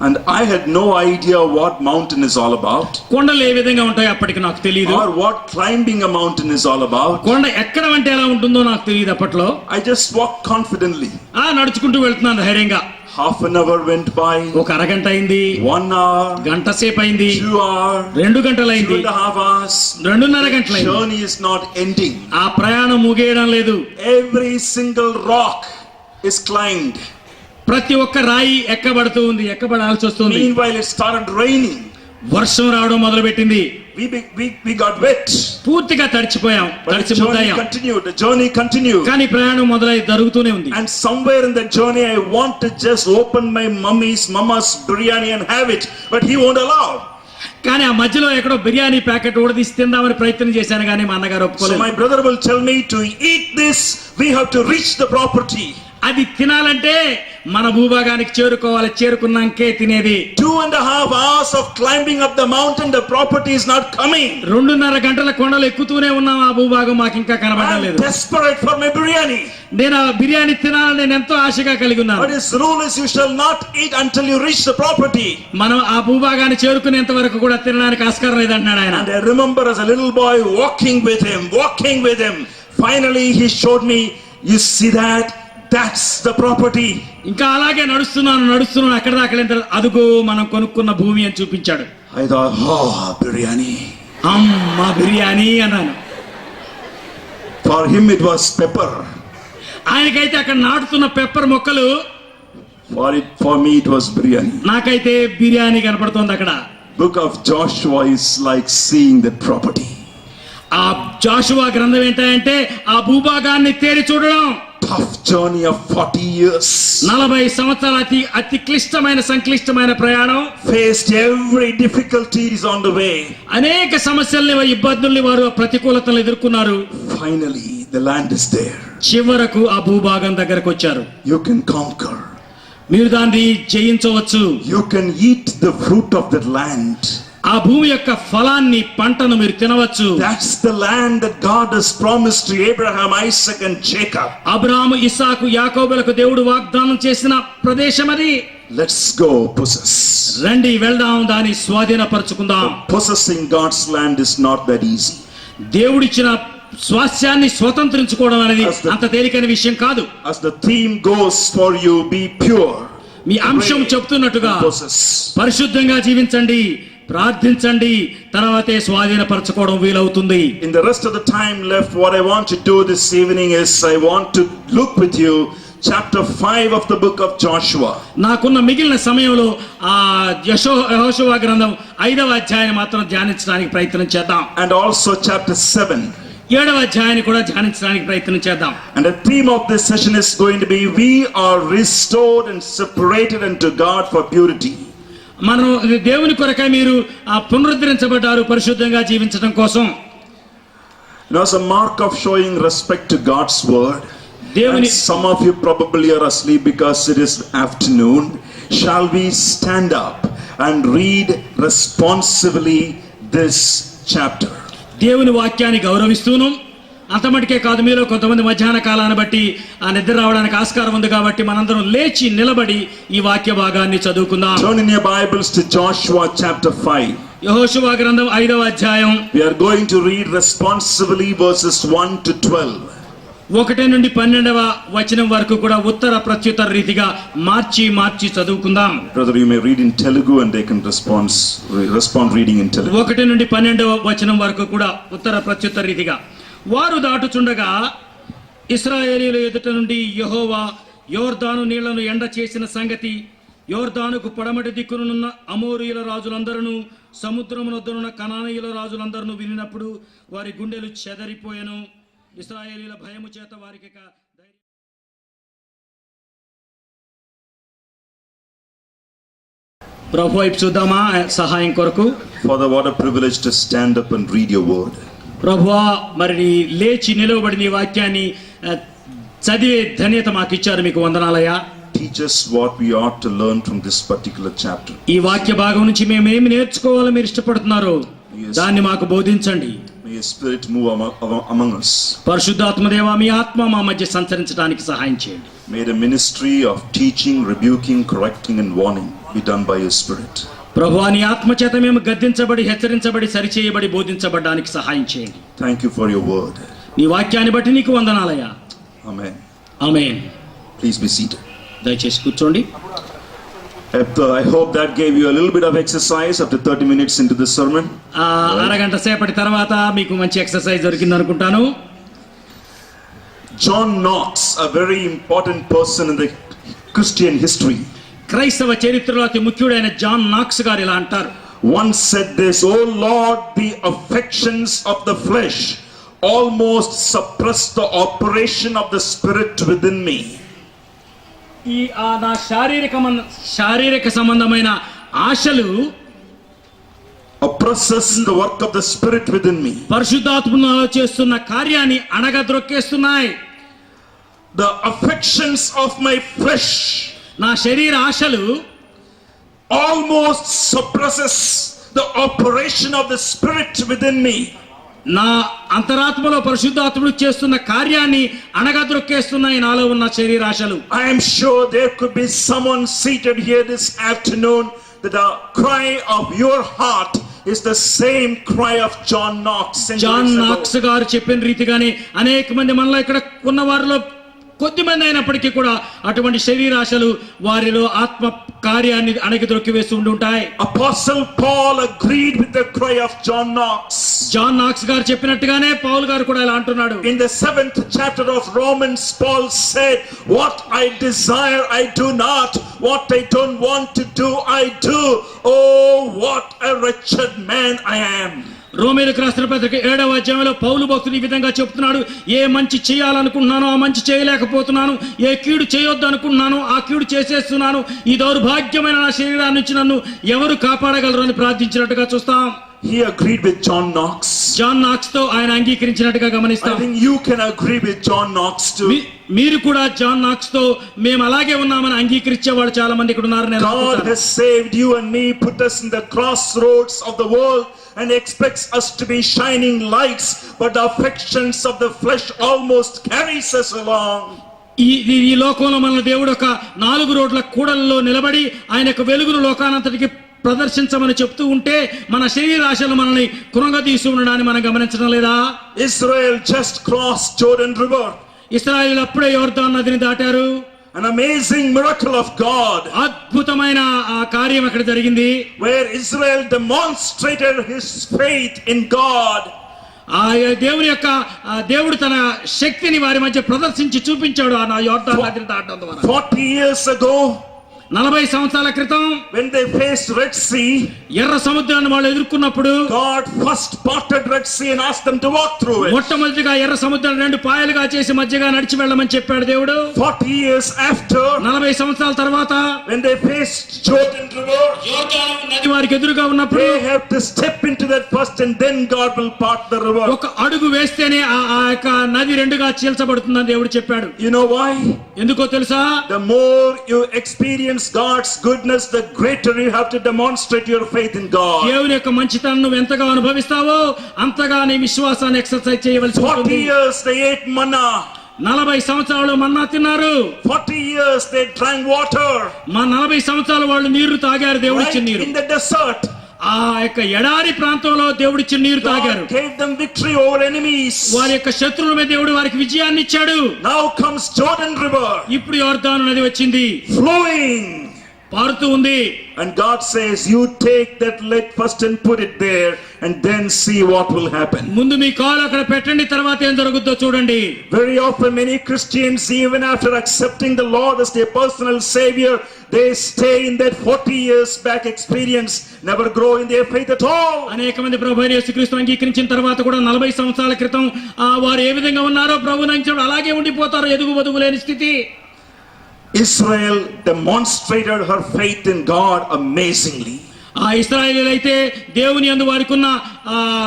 And I had no idea what mountain is all about. కొండలు ఏ విధంగా ఉంటాయో అప్పటికి నాకు తెలియదు. Or what climbing a mountain is all about. కొండ ఎక్కడమంటే ఎలా ఉంటుందో నాకు తెలియదు అప్పట్లో. I just walked confidently. నడుచుకుంటూ వెళ్తున్నాను ధైర్యంగా. Half an hour went by. ఒక అరగంట అయింది. 1 hour. గంట సేపు అయింది. 2 hours. 2 గంటలు అయింది. 2.5 hours. 2.5 గంటలు అయింది. Journey is not ending. ఆ ప్రయాణం ముగియడం లేదు. Every single rock is climbed. ప్రతి ఒక్క రాయి ఎక్కబడాల్సి వస్తుంది. Meanwhile it started raining. వర్షం రావడం మొదలు పెట్టింది. We got wet. పూర్తిగా తడిచిపోయాం. The journey continued. కానీ ప్రయాణం జరుగుతూనే ఉంది. And somewhere in the journey I want to just open my mama's biryani and have it, but he won't allow. కానీ ఆ మధ్యలో ఎక్కడో బిర్యానీ ప్యాకెట్ ఊడదీసి తిందామని ప్రయత్నం చేశాను కానీ మా అన్నగారు ఒప్పుకోలేదు. So my brother will tell me, to eat this we have to reach the property. అది తినాలంటే మన భూభాగానికి చేరుకున్నాకే తినేది. 2.5 hours of climbing up the mountain, the property is not coming. 2.5 గంటల కొండలు ఎక్కుతూనే ఉన్నాం, ఆ భూభాగం మాకు ఇంకా కనబడలేదు. Desperate for my biryani. నేను ఆ బిర్యానీ తినాలని నేను ఎంతో ఆశగా కలిగి ఉన్నాను. But his rule is you shall not eat until you reach the property. మనం ఆ భూభాగాన్ని చేరుకునేంత వరకు కూడా తినడానికి ఆస్కారం లేదంటున్నాడు ఆయన. And I remember as a little boy walking with him. Finally he showed me, you see that? That's the property. ఇంకా అలాగే నడుస్తున్నాను అక్కడ దాకా అదుగో మనం కొనుక్కున్న భూమి అని చూపించాడు. I thought, biryani. అమ్మా బిర్యానీ అన్నాను. For him it was pepper. ఆయనకైతే అక్కడ నాటుతున్న పెప్పర్ మొక్కలు, for me it was biryani. నాకైతే బిర్యానీ కనపడుతోంది అక్కడ. Book of Joshua is like seeing that property. ఆ జాషువా గ్రంథం ఏంటంటే ఆ భూభాగాన్ని తేరి చూడడం. Tough journey of 40 years. 40 సంవత్సరాల అతి క్లిష్టమైన సంక్లిష్టమైన ప్రయాణం. Faced every difficulties on the way. అనేక సమస్యల్ని ఇబ్బందుల్ని వారు ప్రతికూలతలను ఎదుర్కొన్నారు. Finally the land is there. చివరకు ఆ భూభాగం దగ్గరకు వచ్చారు. You can conquer. మీరు దాన్ని జయించవచ్చు. You can eat the fruit of that land. ఆ భూమి యొక్క ఫలాన్ని పంటను మీరు తినవచ్చు. That's the land that God has promised to Abraham, Isaac and Jacob. Abraham, ఇస్సాకు, యాకోబులకు దేవుడు వాగ్దానం చేసిన ప్రదేశం అది. Let's go possess. రండి వెళ్దాం, దాన్ని స్వాధీనపరచుకుందాం. Possessing God's land is not that easy. దేవుడిచ్చిన స్వాస్థ్యాన్ని స్వతంత్రించుకోవడం అనేది అంత తేలికైన విషయం కాదు. As the theme goes for you, be pure. మీ అంశం చెప్తున్నట్టుగా పరిశుద్ధంగా జీవించండి, ప్రార్థించండి, తర్వాతే స్వాధీనపరచుకోవడం వీలవుతుంది. In the rest of the time left, what I want to do this evening is I want to look with you chapter 5 of the book of Joshua. నాకున్న మిగిలిన సమయంలో ఆ యెహోషువ గ్రంథం 5వ అధ్యాయాన్ని మాత్రం ధ్యానించడానికి ప్రయత్నం చేద్దాం. And also chapter 7. 7వ అధ్యాయాన్ని కూడా ధ్యానించడానికి ప్రయత్నం చేద్దాం. And the theme of this session is going to be, we are restored and separated unto God for purity. మనం దేవుని కొరకై మీరు పునరుద్ధరించబడ్డారు పరిశుద్ధంగా జీవించడం కోసం. As a mark of showing respect to God's word, దేవుని, some of you probably are asleep because it is afternoon. Shall we stand up and read responsibly this chapter? దేవుని వాక్యాన్ని గౌరవిస్తూను, అంతమటికే కాదు మీలో కొంతమంది మధ్యాహ్న కాలాన్ని బట్టి ఆ నిద్ర రావడానికి ఆస్కారం ఉంది కాబట్టి మనందరం లేచి నిలబడి ఈ వాక్య భాగాన్ని చదువుకుందాం. Turn in your Bibles to Joshua chapter 5. యెహోషువ గ్రంథం 5వ అధ్యాయం. We are going to read responsibly verses 1 to 12. 1 నుండి 12వ వచనం వరకు కూడా ఉత్తర ప్రత్యుత్తర రీతిగా మార్చి చదువుకుందాం. Brother, you may read in Telugu and they can respond reading in Telugu. 1 నుండి 12వ వచనం వరకు కూడా ఉత్తర ప్రత్యుత్తర రీతిగా. వారు దాటుచుండగా ఇశ్రాయేలీయుల ఎదుట నుండి యెహోవా యోర్దాను నీళ్లను ఎండ చేసిన సంగతి యోర్దానుకు పడమటి దిక్కునున్న అమోరీయుల రాజులందరూ సముద్రమునొద్దనున్న కనానీయుల రాజులందరూ వినినప్పుడు వారి గుండెలు చెదరిపోయెను. ఇశ్రాయేలీయుల భయము చేత వారికి ప్రభు వైపు చూద్దామా సహాయం కొరకు. Father, what a privilege to stand up and read your word. ప్రభువా, మరి లేచి నిలవబడి నీ వాక్యాన్ని చదివే ధన్యత మాకు ఇచ్చారు, మీకు వందనాలయ్యా. Teach us what we ought to learn from this particular chapter. ఈ వాక్య భాగం నుంచి మేము ఏమి నేర్చుకోవాలో మీరు ఇష్టపడుతున్నారో దాన్ని మాకు బోధించండి. May your spirit move among us. పరిశుద్ధాత్మదేవా, మీ ఆత్మ మా మధ్య సంచరించడానికి సహాయం చేయండి. May the ministry of teaching, rebuking, correcting and warning be done by your spirit. ప్రభువా, నీ ఆత్మ చేత మేము గద్దించబడి, హెచ్చరించబడి, సరిచేయబడి, బోధించబడడానికి సహాయం చేయండి. Thank you for your word. నీ వాక్యాన్ని బట్టి నీకు వందనాలయ్యా. Amen. Amen. Please be seated. దయచేసి కూర్చోండి. I hope that gave you a little bit of exercise after 30 minutes into the sermon. అరగంట సేపటి తర్వాత మీకు మంచి ఎక్సర్సైజ్ దొరికింది అనుకుంటాను. John Knox, a very important person in the Christian history, క్రైస్తవ చరిత్రలో అతి ముఖ్యుడైన జాన్ నాక్స్ గారు ఇలా అంటారు. once said this, "O Lord, the affections of the flesh almost suppress the operation of the spirit within me." ఈ నా శారీరక సంబంధమైన ఆశలు oppresses the work of the spirit within me. పరిశుద్ధాత్మలో చేస్తున్న కార్యాన్ని అణగద్రొక్కేస్తున్నాయి. The affections of my flesh నా శరీర ఆశలు almost suppresses the operation of the spirit within me. నా అంతరాత్మలో పరిశుద్ధాత్ముడు చేస్తున్న కార్యాన్ని అణగద్రొక్కేస్తున్నాయి నాలో ఉన్న శరీరాశలు. I am sure there could be someone seated here this afternoon that the cry of your heart is the same cry of John Knox. John Knox garu చెప్పిన రీతిగానే అనేక మంది మనలో ఇక్కడ ఉన్న వారిలో కొద్ది మంది అయినప్పటికీ కూడా అటువంటి శరీరాశలు వారిలో ఆత్మ కార్యాన్ని అణగద్రొక్కి వేస్తూ ఉంటాయి. Apostle Paul agreed with the cry of John Knox. John Knox garu చెప్పినట్టుగానే పౌలు గారు కూడా ఇలా అంటున్నాడు. In the 7th chapter of Romans, Paul said, "What I desire I do not, what I don't want to do I do. Oh, what a wretched man I am." రోమీయులకు రాసిన పత్రిక 7వ అధ్యాయంలో పౌలు భక్తుడు ఈ విధంగా చెప్తున్నాడు. ఏ మంచి చేయాలనుకుంటున్నానో ఆ మంచి చేయలేకపోతున్నాను, ఏ కీడు చేయొద్దు అనుకుంటున్నానో ఆ కీడు చేసేస్తున్నాను. ఈ దౌర్భాగ్యమైన నా శరీరాన్ని నుంచి నన్ను ఎవరు కాపాడగలరు అని ప్రార్థించినట్టుగా చూస్తాం. He agreed with John Knox. John Knox తో ఆయన అంగీకరించినట్టుగా గమనిస్తాం. I think you can agree with John Knox too. మీరు కూడా జాన్ నాక్స్ తో మేము అలాగే ఉన్నామని అంగీకరించే వాళ్ళు చాలా మంది ఇక్కడ ఉన్నారు. God has saved you and me, put us in the crossroads of the world and expects us to be shining lights, but the affections of the flesh almost carries us along. ఈ లోకంలో మన దేవుడు ఒక 4 రోడ్ల కూడల్లో నిలబడి ఆయన యొక్క వెలుగును లోకానంతటికి ప్రదర్శించమని చెప్తూ ఉంటే మన శరీరాశలు మనల్ని కృంగదీసి ఉండడాన్ని మనం గమనించడం లేదా? Israel just crossed Jordan River. ఇశ్రాయేలు అప్పుడే యోర్దాను నదిని దాటారు. An amazing miracle of God. అద్భుతమైన ఆ కార్యం అక్కడ జరిగింది. Where Israel demonstrated his faith in God. ఆ దేవుడు తన శక్తిని వారి మధ్య ప్రదర్శించి చూపించాడు ఆ యోర్దాను నదిని దాటడం ద్వారా. 40 years ago, 40 సంవత్సరాల క్రితం when they faced Red Sea, ఎర్ర సముద్రాన్ని వాళ్ళు ఎదుర్కొన్నప్పుడు God first parted Red Sea and asked them to walk through it. మొట్టమొదటిగా ఎర్ర సముద్రాన్ని 2 పాయలుగా చేసి మధ్యగా నడిచి వెళ్ళమని చెప్పాడు దేవుడు. 40 years after, 40 సంవత్సరాల తర్వాత when they faced Jordan River, యోర్దాను నది వారికి ఎదురుగా ఉన్నప్పుడు they have to step into that first and then God will part the river. ఒక అడుగు వేస్తేనే ఆ యొక్క నది 2గా చీల్చబడుతుందని దేవుడు చెప్పాడు. You know why? ఎందుకో తెలుసా? The more you experience God's goodness, the greater you have to demonstrate your faith in God. దేవుని యొక్క మంచితనాన్ని నువ్వు ఎంతగా అనుభవిస్తావో అంతగా నీ విశ్వాసాన్ని ఎక్సర్సైజ్ చేయవలసి ఉంటుంది. 40 years they ate manna. 40 సంవత్సరాలు మన్నా తిన్నారు. 40 years they drank water. 40 సంవత్సరాలు వాళ్ళు నీరు తాగారు, దేవుడు ఇచ్చిన నీరు. In the desert. ఆ యొక్క ఎడారి ప్రాంతంలో దేవుడిచ్చిన నీరు తాగారు. God gave them victory over enemies. వారి యొక్క శత్రువుల మీద దేవుడు వారికి విజయాన్ని ఇచ్చాడు. Now comes Jordan River. ఇప్పుడు యోర్దాను నది వచ్చింది, flowing. పారుతూ ఉంది. And God says, you take that leg first and put it there and then see what will happen. ముందు మీ కాలు అక్కడ పెట్టండి, తర్వాత ఏం జరుగుతుందో చూడండి. Very often many Christians, even after accepting the Lord as their personal savior, they stay in that 40 years back experience, never grow in their faith at all. అనేక మంది ప్రభువైన యేసుక్రీస్తును అంగీకరించిన తర్వాత కూడా 40 సంవత్సరాల క్రితం వారు ఏ విధంగా ఉన్నారో ప్రభువుని అంగీకరించడం అలాగే ఉండిపోతారు, ఎదుగు బదుగు లేని స్థితి. Israel demonstrated her faith in God amazingly. ఆ ఇశ్రాయేలీయులు అయితే దేవుని యందు వారికి ఉన్న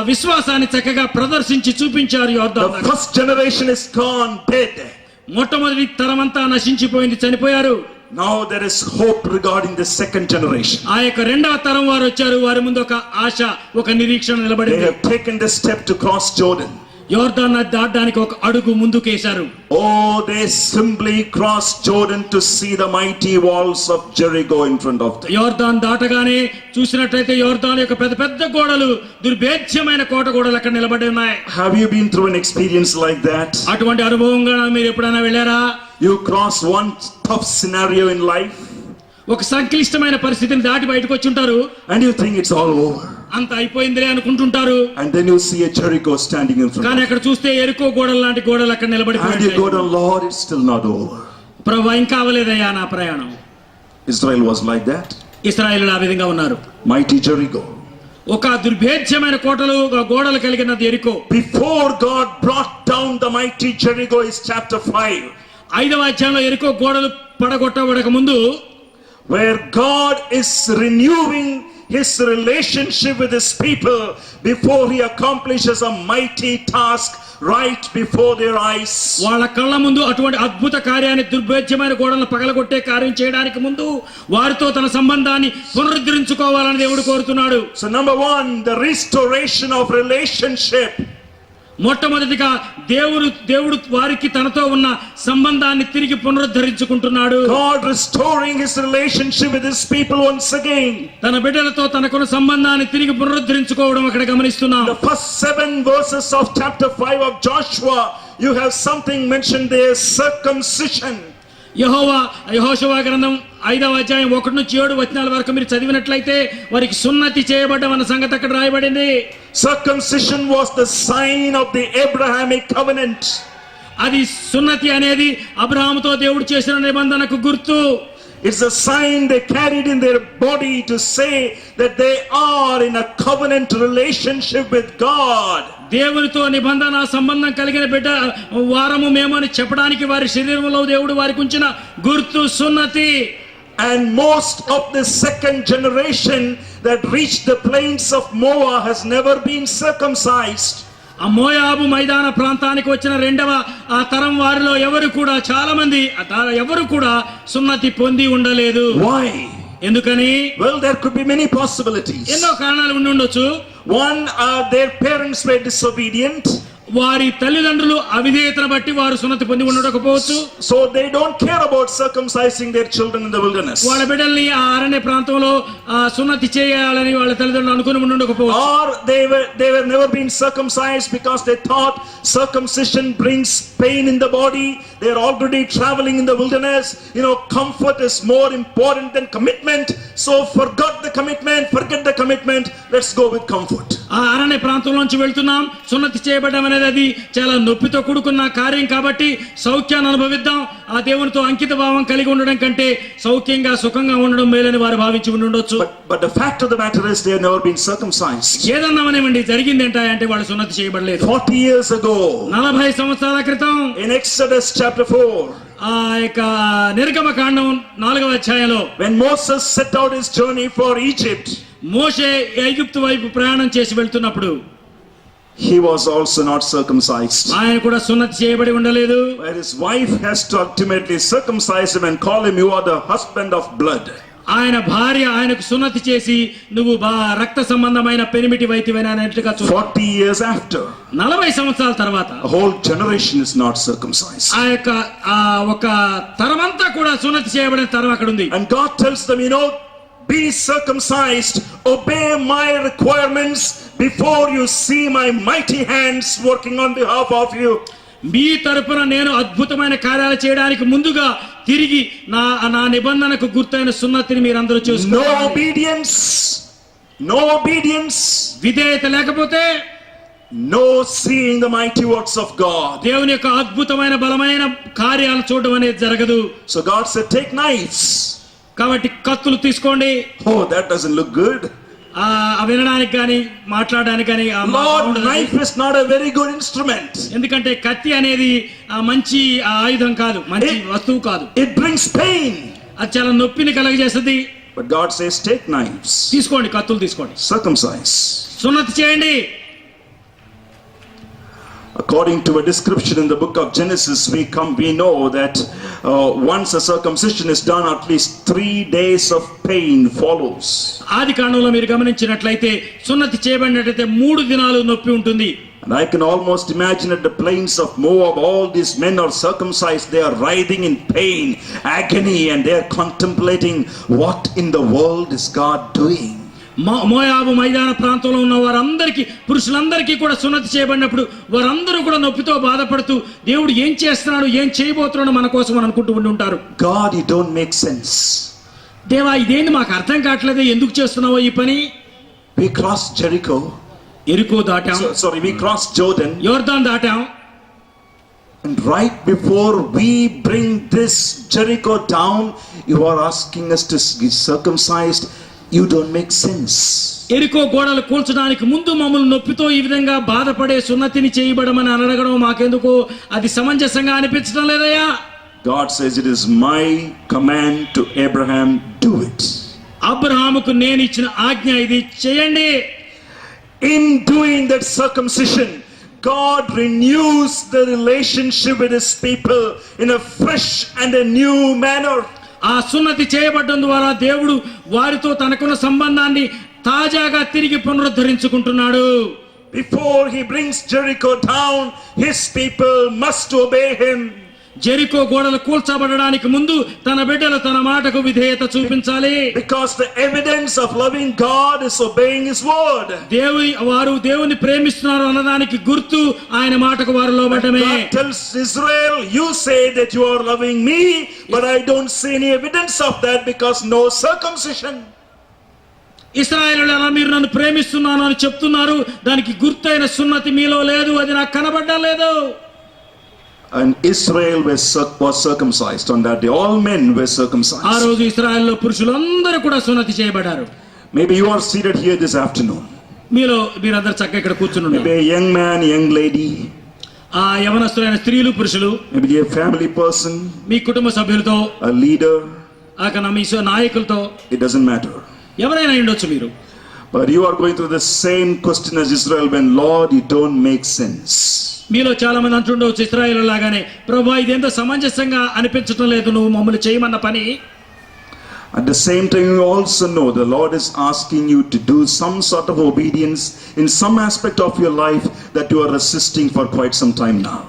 విశ్వాసాన్ని చక్కగా ప్రదర్శించి చూపించారు. The first generation is gone dead. మొట్టమొదటి తరమంతా నశించిపోయింది, చనిపోయారు. Now there is hope regarding the second generation. ఆ యొక్క రెండవ తరం వారు వచ్చారు, వారి ముందు ఒక ఆశ, ఒక నిరీక్షణ నిలబడింది. They have taken the step to cross Jordan. యోర్దాను నది దాటడానికి ఒక అడుగు ముందుకేశారు. Oh, they simply crossed Jordan to see the mighty walls of Jericho in front of them. యోర్దాను దాటగానే చూసినట్లయితే యోర్దాను యొక్క పెద్ద పెద్ద గోడలు, దుర్భేద్యమైన కోట గోడలు అక్కడ నిలబడి ఉన్నాయి. Have you been through an experience like that? అటువంటి అనుభవంగా మీరు ఎప్పుడైనా వెళ్ళారా? You cross one tough scenario in life, ఒక సంక్లిష్టమైన పరిస్థితిని దాటి బయటకు వచ్చి ఉంటారు, and you think it's all over. అంత అయిపోయిందిలే అనుకుంటుంటారు. And then you see a Jericho standing in front. కానీ అక్కడ చూస్తే ఎరుకో గోడలు లాంటి గోడలు అక్కడ నిలబడిపోయాయి. And you go to Lord, it's still not over. ప్రభువా, ఇంకా అవ్వలేదయ్యా నా ప్రయాణం. Israel was like that. ఇశ్రాయేలీయులు ఆ విధంగా ఉన్నారు. Mighty Jericho. ఒక దుర్భేద్యమైన కోటలు గోడలు కలిగినది ఎరికో. Before God brought down the mighty Jericho is chapter 5. 5వ అధ్యాయంలో ఎరికో గోడలు పడగొట్టబడక ముందు, where God is renewing his relationship with his people before he accomplishes a mighty task right before their eyes. వాళ్ళ కళ్ళ ముందు అటువంటి అద్భుత కార్యాన్ని, దుర్భేద్యమైన గోడలను పగలగొట్టే కార్యం చేయడానికి ముందు వారితో తన సంబంధాన్ని పునరుద్ధరించుకోవాలని దేవుడు కోరుతున్నాడు. So number 1, the restoration of relationship. మొట్టమొదటిగా దేవుడు వారికి తనతో ఉన్న సంబంధాన్ని తిరిగి పునరుద్ధరించుకుంటున్నాడు. God restoring his relationship with his people once again. తన బిడ్డలతో తనకున్న సంబంధాన్ని తిరిగి పునరుద్ధరించుకోవడం అక్కడ గమనిస్తున్నాం. The first 7 verses of chapter 5 of Joshua, you have something mentioned there, circumcision. యెహోషువ గ్రంథం 5వ అధ్యాయం 1 నుంచి 7 వచనాల వరకు మీరు చదివినట్లయితే వారికి సున్నతి చేయబడ్డమన్న సంగతి అక్కడ రాయబడింది. Circumcision was the sign of the Abrahamic covenant. అది సున్నతి అనేది అబ్రహాముతో దేవుడు చేసిన నిబంధనకు గుర్తు. It's a sign they carried in their body to say that they are in a covenant relationship with God. దేవునితో నిబంధన సంబంధం కలిగిన బిడ్డ వారము మేము అని చెప్పడానికి వారి శరీరంలో దేవుడు వారికి ఉంచిన గుర్తు సున్నతి. And most of the second generation that reached the plains of Moab has never been circumcised. ఆ మోయాబు మైదాన ప్రాంతానికి వచ్చిన రెండవ ఆ తరం వారిలో చాలా మంది ఎవరు కూడా సున్నతి పొంది ఉండలేదు. Why? ఎందుకని? Well, there could be many possibilities. ఎన్నో కారణాలు ఉండి ఉండొచ్చు. One, their parents were disobedient. వారి తల్లిదండ్రులు అవిధేయతను బట్టి వారు సున్నతి పొంది ఉండకపోవచ్చు. So they don't care about circumcising their children in the wilderness. వాళ్ళ బిడ్డల్ని ఆ అరణ్య ప్రాంతంలో సున్నతి చేయాలని వాళ్ళ తల్లిదండ్రులు అనుకుని ఉండకపోవచ్చు. Or they were never been circumcised because they thought circumcision brings pain in the body. They are already traveling in the wilderness. Comfort is more important than commitment. So forget the commitment. Let's go with comfort. ఆ అరణ్య ప్రాంతంలోంచి వెళ్తున్నాం, సున్నతి చేయబడ్డం అనేది అది చాలా నొప్పితో కూడుకున్న కార్యం కాబట్టి సౌఖ్యాన్ని అనుభవిద్దాం, ఆ దేవునితో అంకిత భావం కలిగి ఉండడం కంటే సౌఖ్యంగా సుఖంగా ఉండడం మేలని వారు భావించి ఉండొచ్చు. But the fact of the matter is they have never been circumcised. ఏదన్నామనేమండి జరిగింది ఏంటంటే వాళ్ళు సున్నతి చేయబడలేదు. 40 years ago, 40 సంవత్సరాల క్రితం, in Exodus chapter 4, ఆ యొక్క నిర్గమకాండం 4వ అధ్యాయంలో, when Moses set out his journey for Egypt, మోషే ఐగుప్తు వైపు ప్రయాణం చేసి వెళ్తున్నప్పుడు he was also not circumcised. ఆయన కూడా సున్నతి చేయబడి ఉండలేదు. Where his wife has to ultimately circumcise him and call him, you are the husband of blood. ఆయన భార్య ఆయనకు సున్నతి చేసి నువ్వు రక్త సంబంధమైన పెనిమిటి వైతివైనా అన్నట్లుగా 40 years after, 40 సంవత్సరాల తర్వాత, a whole generation is not circumcised. ఆ యొక్క ఒక తరమంతా కూడా సున్నతి చేయబడిన తరం అక్కడ ఉంది. And God tells them, be circumcised, obey my requirements before you see my mighty hands working on behalf of you. మీ తరపున నేను అద్భుతమైన కార్యాలు చేయడానికి ముందుగా తిరిగి నా నిబంధనకు గుర్తైన సున్నతిని మీరందరూ చేసుకోవాలి. No obedience, విధేయత లేకపోతే no seeing the mighty works of God. దేవుని యొక్క అద్భుతమైన బలమైన కార్యాలు చూడడం అనేది జరగదు. So God said, take knives. కాబట్టి కత్తులు తీసుకోండి. Oh, that doesn't look good. వినడానికి కానీ మాట్లాడడానికి కానీ Lord, knife is not a very good instrument. ఎందుకంటే కత్తి అనేది మంచి ఆయుధం కాదు, మంచి వస్తువు కాదు. It brings pain. అది చాలా నొప్పిని కలుగజేస్తుంది. But God says, take knives. తీసుకోండి, కత్తులు తీసుకోండి. Circumcise. సున్నతి చేయండి. According to a description in the book of Genesis, we know that once a circumcision is done, at least 3 days of pain follows. ఆది కాండంలో మీరు గమనించినట్లయితే సున్నతి చేయబడినట్లయితే 3 దినాలు నొప్పి ఉంటుంది. And I can almost imagine at the plains of Moab, all these men are circumcised, they are writhing in pain, agony, and they are contemplating what in the world is God doing. మోయాబు మైదాన ప్రాంతంలో ఉన్న వారందరికీ, పురుషులందరికీ కూడా సున్నతి చేయబడినప్పుడు వారందరూ కూడా నొప్పితో బాధపడుతూ దేవుడు ఏం చేస్తున్నాడు, ఏం చేయబోతున్నాడు మన కోసం అని అనుకుంటూ ఉండి ఉంటారు. God, you don't make sense. దేవా, ఇదేంటి మాకు అర్థం కావట్లేదు, ఎందుకు చేస్తున్నావో ఈ పని? We crossed Jericho. ఎరికో దాటాం. We crossed Jordan. యోర్దాను దాటాం. And right before we bring this Jericho down, you are asking us to be circumcised. You don't make sense. ఎరికో గోడలు కూల్చడానికి ముందు మమ్మల్ని నొప్పితో ఈ విధంగా బాధపడే సున్నతిని చేయబడమని అడగడం మాకెందుకు అది సమంజసంగా అనిపించడం లేదయ్యా. God says, it is my command to Abraham, do it. అబ్రహాముకు నేను ఇచ్చిన ఆజ్ఞ, ఇది చేయండి. In doing that circumcision, God renews the relationship with his people in a fresh and a new manner. ఆ సున్నతి చేయబడడం ద్వారా దేవుడు వారితో తనకున్న సంబంధాన్ని తాజాగా తిరిగి పునరుద్ధరించుకుంటున్నాడు. Before he brings Jericho down, his people must obey him. Jericho గోడలు కూల్చబడడానికి ముందు తన బిడ్డలు తన మాటకు విధేయత చూపించాలి. Because the evidence of loving God is obeying his word. వారు దేవుని ప్రేమిస్తున్నారు అన్నదానికి గుర్తు ఆయన మాటకు వారు లోబడమే. God tells Israel, you say that you are loving me, but I don't see any evidence of that because no circumcision. ఇశ్రాయేలులారా, మీరు నన్ను ప్రేమిస్తున్నాను అని చెప్తున్నారు, దానికి గుర్తైన సున్నతి మీలో లేదు, అది నాకు కనబడడం లేదు. And Israel was circumcised on that day. All men were circumcised. ఆ రోజు ఇశ్రాయేలులో పురుషులందరూ కూడా సున్నతి చేయబడ్డారు. Maybe you are seated here this afternoon. మీరందరూ చక్కగా ఇక్కడ కూర్చుని ఉన్నారు. Maybe a young man, young lady. ఆ యవనస్తులైన స్త్రీలు, పురుషులు. Maybe a family person. మీ కుటుంబ సభ్యులతో. A leader. మీ నాయకులతో. It doesn't matter. ఎవరైనా ఉండొచ్చు మీరు. But you are going through the same question as Israel when, Lord, you don't make sense. మీలో చాలా మంది అంటుండవచ్చు ఇశ్రాయేలు లాగానే, ప్రభువా ఇదేందో సమంజసంగా అనిపించడం లేదు, నువ్వు మమ్మల్ని చేయమన్న పని. At the same time, you also know the Lord is asking you to do some sort of obedience in some aspect of your life that you are resisting for quite some time now.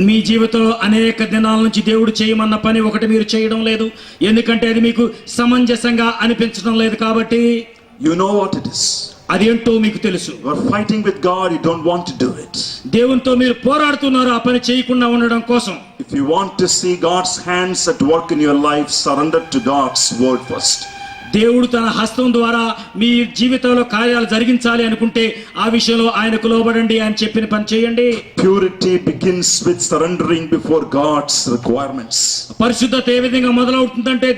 మీ జీవితంలో అనేక దినాల నుంచి దేవుడు చేయమన్న పని ఒకటి మీరు చేయడం లేదు, ఎందుకంటే అది మీకు సమంజసంగా అనిపించడం లేదు. కాబట్టి you know what it is. అదేంటో మీకు తెలుసు. You are fighting with God, you don't want to do it. దేవునితో మీరు పోరాడుతున్నారు ఆ పని చేయకుండా ఉండడం కోసం. If you want to see God's hands at work in your life, surrender to God's word first. దేవుడు తన హస్తం ద్వారా మీ జీవితంలో కార్యాలు జరిగించాలి అనుకుంటే ఆ విషయంలో ఆయనకు లోబడండి, ఆయన చెప్పిన పని చేయండి. Purity begins with surrendering before God's requirements. పరిశుద్ధత ఏ విధంగా మొదలవుతుందంటే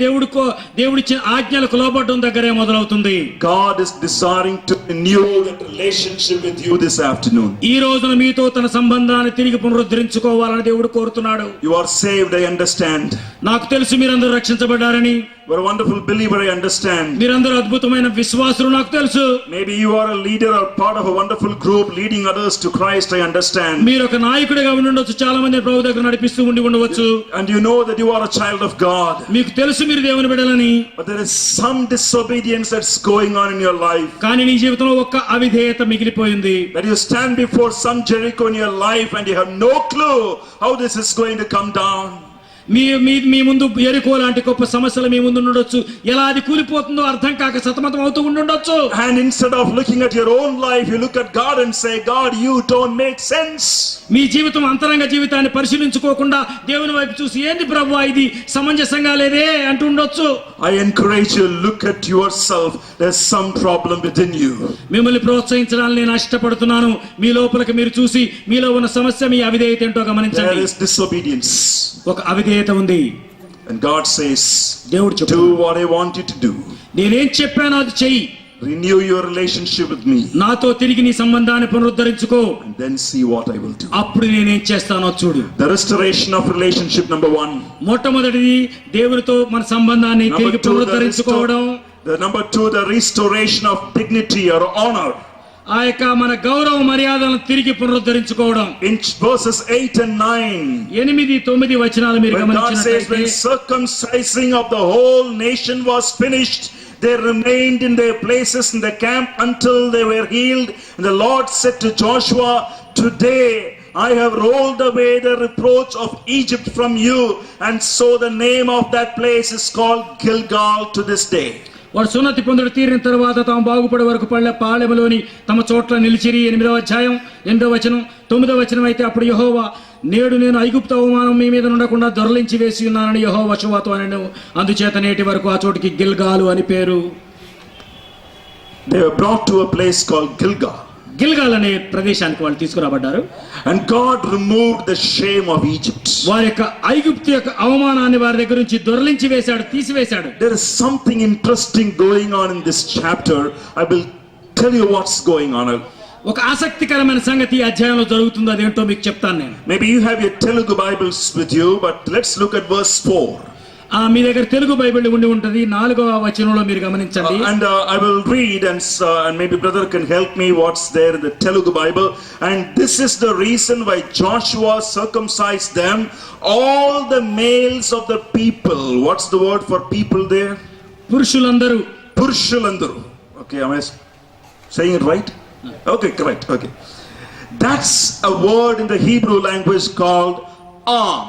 దేవుడిచ్చిన ఆజ్ఞలకు లోబడడం దగ్గరే మొదలవుతుంది. God is desiring to renew that relationship with you this afternoon. ఈ రోజున మీతో తన సంబంధాన్ని తిరిగి పునరుద్ధరించుకోవాలని దేవుడు కోరుతున్నాడు. You are saved, I understand. నాకు తెలుసు మీరందరూ రక్షించబడ్డారని. You are a wonderful believer, I understand. మీరందరూ అద్భుతమైన విశ్వాసులు, నాకు తెలుసు. Maybe you are a leader or part of a wonderful group leading others to Christ, I understand. మీరు ఒక నాయకుడిగా ఉండొచ్చు, చాలా మంది ప్రభు దగ్గర నడిపిస్తూ ఉండవచ్చు. And you know that you are a child of God. మీకు తెలుసు మీరు దేవుని బిడ్డలని. But there is some disobedience that's going on in your life. కానీ నీ జీవితంలో ఒక్క అవిధేయత మిగిలిపోయింది. That you stand before some Jericho in your life and you have no clue how this is going to come down. మీ ముందు ఎరికో లాంటి గొప్ప సమస్యలు మీ ముందు ఉండొచ్చు. ఎలా అది కూలిపోతుందో అర్థం కాక సతమతం అవుతూ ఉండొచ్చు. And instead of looking at your own life, you look at God and say, God, you don't make sense. మీ జీవితం అంతరంగ జీవితాన్ని పరిశీలించుకోకుండా దేవుని వైపు చూసి ఏంది ప్రభువా ఇది సమంజసంగా లేదే అంటూ ఉండొచ్చు. I encourage you, look at yourself. There's some problem within you. మిమ్మల్ని ప్రోత్సహించడానికి నేను ఇష్టపడుతున్నాను. మీ లోపలికి మీరు చూసి మీలో ఉన్న సమస్య మీ అవిధేయత ఏంటో గమనించండి. There is disobedience. ఒక అవిధేయత ఉంది. And God says, దేవుడు do what I want you to do. నేనేం చెప్పానో అది చెయ్యి. Renew your relationship with me. నాతో తిరిగి నీ సంబంధాన్ని పునరుద్ధరించుకో. And then see what I will do. అప్పుడు నేనేం చేస్తానో చూడు. The restoration of relationship, number 1. మొట్టమొదటిది దేవునితో మన సంబంధాన్ని తిరిగి పునరుద్ధరించుకోవడం. The number 2, the restoration of dignity or honor. ఆ యొక్క మన గౌరవ మర్యాదలను తిరిగి పునరుద్ధరించుకోవడం. In verses 8 and 9, 8-9 వచనాలు మీరు గమనించినట్లయితే, when circumcising of the whole nation was finished, they remained in their places in the camp until they were healed. And the Lord said to Joshua, today I have rolled away the reproach of Egypt from you. And so the name of that place is called Gilgal to this day. వారు సున్నతి పొందుడు తీరిన తర్వాత తాము బాగుపడే వరకు పాళెములోని తమ చోట్ల నిలిచిరి. 8వ అధ్యాయం 8వ వచనం 9వ వచనం అయితే, అప్పుడు యెహోవా, నేడు నేను ఐగుప్తు అవమానం మీ మీద ఉండకుండా దొరలించి వేసి ఉన్నానని యెహోవా షువాతో అనెను. అందుచేత నేటి వరకు ఆ చోటికి గిల్గాలు అని పేరు. They were brought to a place called Gilgal. గిల్గాల్ అనే ప్రదేశానికి వాళ్ళు తీసుకురాబడ్డారు. And God removed the shame of Egypt. వారి యొక్క ఐగుప్తు యొక్క అవమానాన్ని వారి దగ్గర నుంచి దొరలించి వేశాడు, తీసివేశాడు. There is something interesting going on in this chapter. I will tell you what's going on. ఒక ఆసక్తికరమైన సంగతి ఈ అధ్యాయంలో జరుగుతుంది. అదేంటో మీకు చెప్తాను నేను. Maybe you have your Telugu Bibles with you, but let's look at verse 4. మీ దగ్గర తెలుగు బైబిల్ ఉండి ఉంటది. 4వ వచనంలో మీరు గమనించండి. And I will read and maybe brother can help me what's there in the Telugu Bible. And this is the reason why Joshua circumcised them, all the males of the people. What's the word for people there? పురుషులందరూ. Purushulandaru. Okay, am I saying it right? Okay, correct. Okay. That's a word in the Hebrew language called am.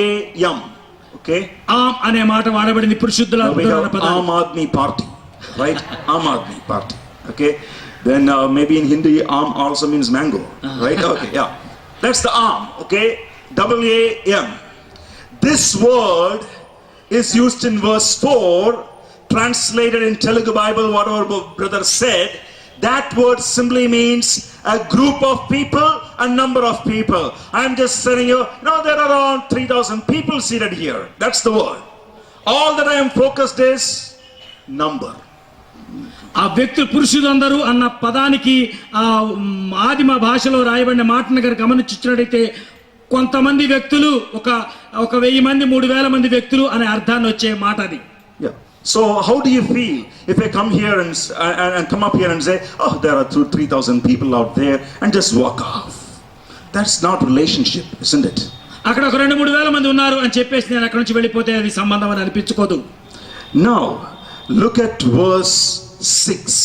A-M. Okay, ఆమ్ అనే మాట వాడబడింది పురుషుద్ధుల పదం. Aam Aadmi Party, right? Aam Aadmi Party. Okay, then maybe in Hindi aam also means mango, right? Okay, yeah, that's the aam. Okay, A-M. This word is used in verse 4, translated in Telugu Bible, whatever brother said. That word simply means a group of people, a number of people. I'm just telling you, there are around 3,000 people seated here. That's the word. All that I am focused is number. ఆ వ్యక్తులు పురుషులందరూ అన్న పదానికి ఆదిమ భాషలో రాయబడిన మాటను గారు గమనించినట్లయితే కొంతమంది వ్యక్తులు, ఒక 1000 మంది, 3000 మంది వ్యక్తులు అనే అర్థాన్ని వచ్చే మాట అది. Yeah. So how do you feel if I come here and come up here and say, oh, there are 3,000 people out there, and just walk off? That's not relationship, isn't it? అక్కడ ఒక 2-3 మంది ఉన్నారు అని చెప్పేసి నేను అక్కడ నుంచి వెళ్ళిపోతే అది సంబంధం అని అనిపించుకోదు. Now look at verse 6.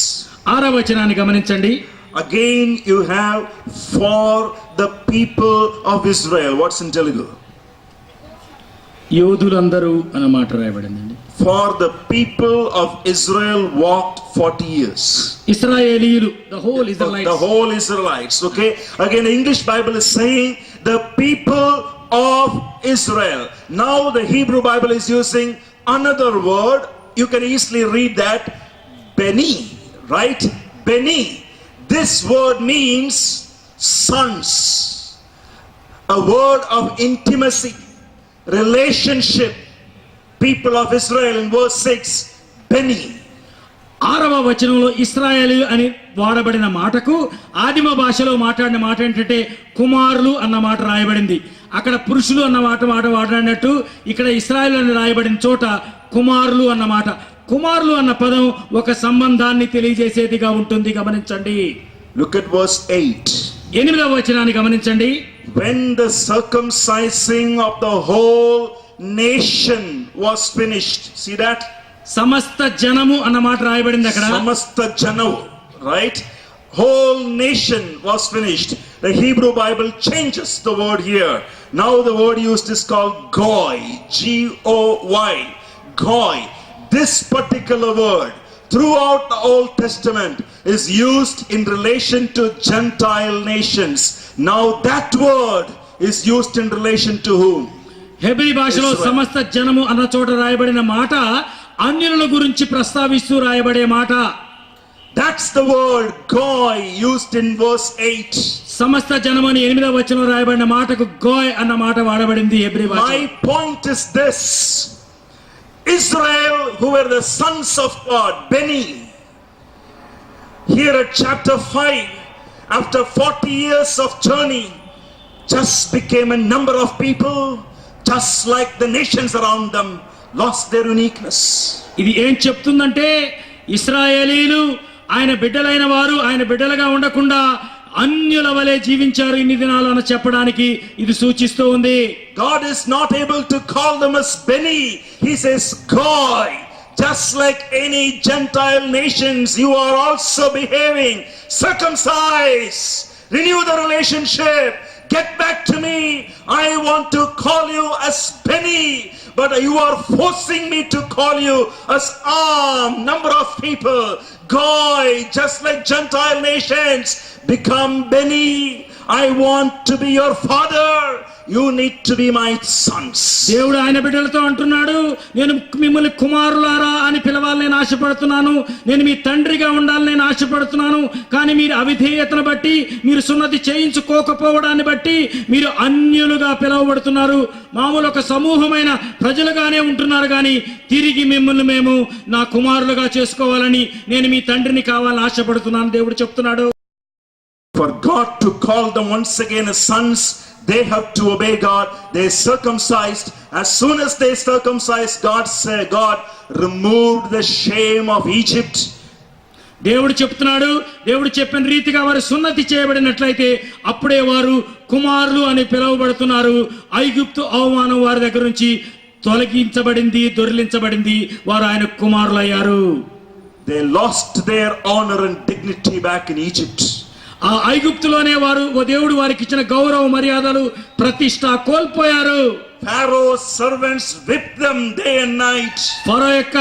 6వ వచనాన్ని గమనించండి. Again you have for the people of Israel. What's in Telugu? యోధులందరూ అన్న మాట రాయబడిందండి. For the people of Israel walked 40 years. ఇశ్రాయేలీయులు, the whole Israelites. The whole Israelites. Okay. Again, the English Bible is saying the people of Israel. Now the Hebrew Bible is using another word. You can easily read that, Beni, right? Beni. This word means sons. A word of intimacy, relationship. People of Israel in verse 6, Beni. 6వ వచనంలో ఇశ్రాయేలు అని వాడబడిన మాటకు ఆదిమ భాషలో మాట్లాడిన మాట ఏంటంటే కుమారులు అన్న మాట రాయబడింది. అక్కడ పురుషులు అన్న మాట వాడినట్టు ఇక్కడ ఇశ్రాయేలు అని రాయబడిన చోట కుమారులు అన్న మాట. కుమారులు అన్న పదం ఒక సంబంధాన్ని తెలియజేసేదిగా ఉంటుంది. గమనించండి. Look at verse 8. 8వ వచనాన్ని గమనించండి. When the circumcising of the whole nation was finished. See that? సమస్త జనము అన్న మాట రాయబడింది అక్కడ. సమస్త జనము, right? Whole nation was finished. the Hebrew Bible changes the word here. Now the word used is called goy, G-O-Y, goy. This particular word throughout the Old Testament is used in relation to Gentile nations. Now that word is used in relation to whom? Hebrew భాషలో సమస్త జనము అన్న చోట రాయబడిన మాట అన్యుల గురించి ప్రస్తావిస్తూ రాయబడే మాట. That's the word goy used in verse 8. సమస్త జనము అని 8వ వచనంలో రాయబడిన మాటకు గోయ్ అన్న మాట వాడబడింది హెబ్రీ భాషలో. My point is this: Israel, who were the sons of God, Beni, here at chapter 5, after 40 years of journey, just became a number of people, just like the nations around them, lost their uniqueness. ఇది ఏం చెప్తుందంటే ఇశ్రాయేలీలు ఆయన బిడ్డలైన వారు ఆయన బిడ్డలుగా ఉండకుండా అన్యుల వలె జీవించారు ఇన్ని దినాలు అని చెప్పడానికి ఇది సూచిస్తూ ఉంది. God is not able to call them as Beni. He says goy. Just like any Gentile nations, you are also behaving. Circumcise. Renew the relationship. Get back to me. I want to call you as Beni. But you are forcing me to call you as number of people. Goy, just like Gentile nations, become Beni. I want to be your father. You need to be my sons. దేవుడు ఆయన బిడ్డలతో అంటున్నాడు, నేను మిమ్మల్ని కుమారులారా అని పిలవాలని నేను ఆశపడుతున్నాను, నేను మీ తండ్రిగా ఉండాలని నేను ఆశపడుతున్నాను. కానీ మీరు అవిధేయతను బట్టి, మీరు సున్నతి చేయించుకోకపోవడాన్ని బట్టి మీరు అన్యులుగా పిలువబడుతున్నారు. మామూలు ఒక సమూహమైన ప్రజలుగానే ఉంటున్నారు, కానీ తిరిగి మిమ్మల్ని మేము నా కుమారులుగా చేసుకోవాలని నేను మీ తండ్రిని కావాలని ఆశపడుతున్నాను దేవుడు చెప్తున్నాడు. For God to call them once again as sons, they have to obey God. They circumcised. As soon as they circumcised, God removed the shame of Egypt. దేవుడు చెప్తున్నాడు, దేవుడు చెప్పిన రీతిగా వారు సున్నతి చేయబడినట్లయితే అప్పుడే వారు కుమారులు అని పిలువబడుతున్నారు. ఐగుప్తు అవమానం వారి దగ్గర నుంచి తొలగించబడింది, దొర్లించబడింది. వారు ఆయన కుమారులయ్యారు. They lost their honor and dignity back in Egypt. ఆ ఐగుప్తులోనే వారు దేవుడు వారికి ఇచ్చిన గౌరవ మర్యాదలు ప్రతిష్ట కోల్పోయారు. Pharaoh's servants whipped them day and night. ఫరో యొక్క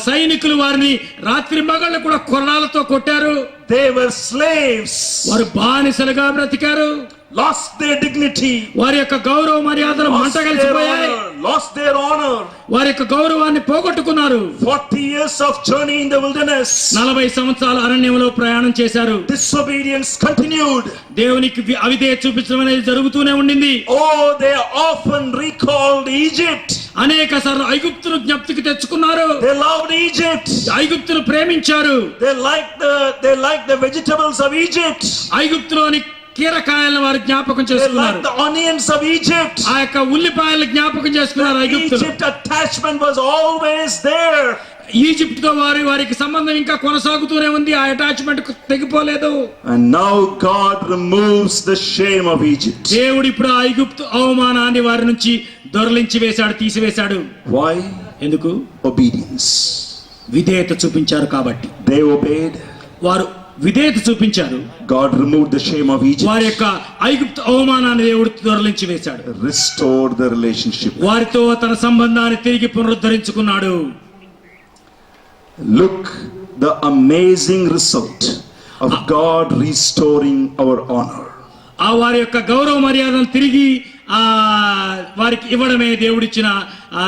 సైనికులు వారిని రాత్రి మగళ్ళు కూడా కొరడాలతో కొట్టారు. They were slaves. వారు బానిసలుగా బ్రతికారు. Lost their dignity. వారి యొక్క గౌరవ మర్యాదలు మంటగలిసిపోయాయి. Lost their honor. వారి యొక్క గౌరవాన్ని పోగొట్టుకున్నారు. 40 years of journey in the wilderness. 40 సంవత్సరాల అరణ్యంలో ప్రయాణం చేశారు. Disobedience continued. దేవునికి అవిధేయత చూపించడం అనేది జరుగుతూనే ఉండింది. Oh, they often recalled Egypt. అనేక సార్లు ఐగుప్తును జ్ఞప్తికి తెచ్చుకున్నారు. They loved Egypt. ఐగుప్తును ప్రేమించారు. They liked the vegetables of Egypt. ఐగుప్తులోని కీరకాయలను వారు జ్ఞాపకం చేసుకున్నారు. The onions of Egypt. ఆ యొక్క ఉల్లిపాయలు జ్ఞాపకం చేసుకున్నారు. ఐగుప్తులో Egypt attachment was always there. Egypt తో వారికి సంబంధం ఇంకా కొనసాగుతూనే ఉంది. ఆ attachment తెగిపోలేదు. And now God removes the shame of Egypt. దేవుడు ఇప్పుడు ఆ ఐగుప్తు అవమానాన్ని వారి నుంచి దొరలించి వేశాడు, తీసివేశాడు. Why? ఎందుకు? Obedience. విధేయత చూపించారు కాబట్టి. They obeyed. వారు విధేయత చూపించారు. God removed the shame of Egypt. వారి యొక్క ఐగుప్తు అవమానాన్ని దేవుడు దొరలించి వేశాడు. Restored the relationship. వారితో తన సంబంధాన్ని తిరిగి పునరుద్ధరించుకున్నాడు. Look, the amazing result of God restoring our honor. ఆ వారి యొక్క గౌరవ మర్యాదను తిరిగి వారికి ఇవ్వడమే దేవుడిచ్చిన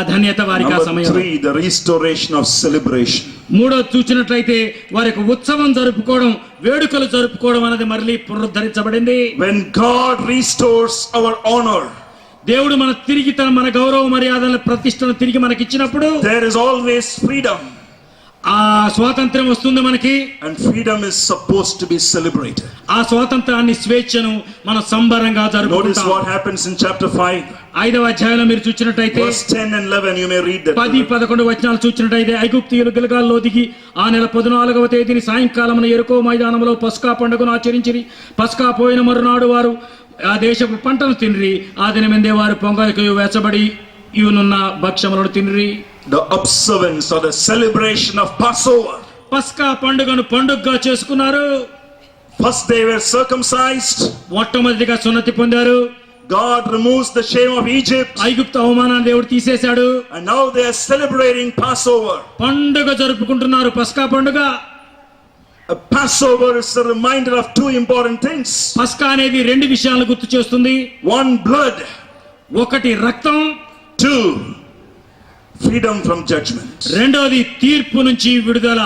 ధన్యత వారికి. ఆ సమయం 3, the restoration of celebration. మూడో చూచినట్లయితే వారి యొక్క ఉత్సవం జరుపుకోవడం, వేడుకలు జరుపుకోవడం అనేది మళ్ళీ పునరుద్ధరించబడింది. When God restores our honor, దేవుడు తిరిగి మన గౌరవ మర్యాదల ప్రతిష్టను తిరిగి మనకి ఇచ్చినప్పుడు there is always freedom. ఆ స్వాతంత్ర్యం వస్తుంది మనకి. And freedom is supposed to be celebrated. ఆ స్వాతంత్రాన్ని, స్వేచ్ఛను మనం సంబరంగా జరుపుకుంటాం. Notice what happens in chapter 5. 5వ అధ్యాయంలో మీరు చూచినట్లయితే Verse 10 and 11, you may read that. 10-11 వచనాలు చూచినట్లయితే, ఐగుప్తీయులు గిల్గాల్లో దిగి ఆ నెల 14వ తేదీని సాయంకాలమున యెరికో మైదానంలో పస్కా పండుగను ఆచరించిరి. పస్కా పోయిన మరునాడు వారు ఆ దేశపు పంటను తినిరి. ఆ దినమందే వారు పొంగలికయు వెచ్చబడి ఇవునున్న భక్ష్యములను తినిరి. The observance or the celebration of Passover. పస్కా పండుగను పండుగగా చేసుకున్నారు. First they were circumcised. మొట్టమొదటిగా సున్నతి పొందారు. God removes the shame of Egypt. ఐగుప్తు అవమానాన్ని దేవుడు తీసేశాడు. And now they are celebrating Passover. పండుగ జరుపుకుంటున్నారు, పస్కా పండుగ. A Passover is a reminder of two important things. పస్కా అనేది రెండు విషయాలను గుర్తు చేస్తుంది. One, blood. ఒకటి రక్తం. Two, freedom from judgment. రెండోది తీర్పు నుంచి విడుదల.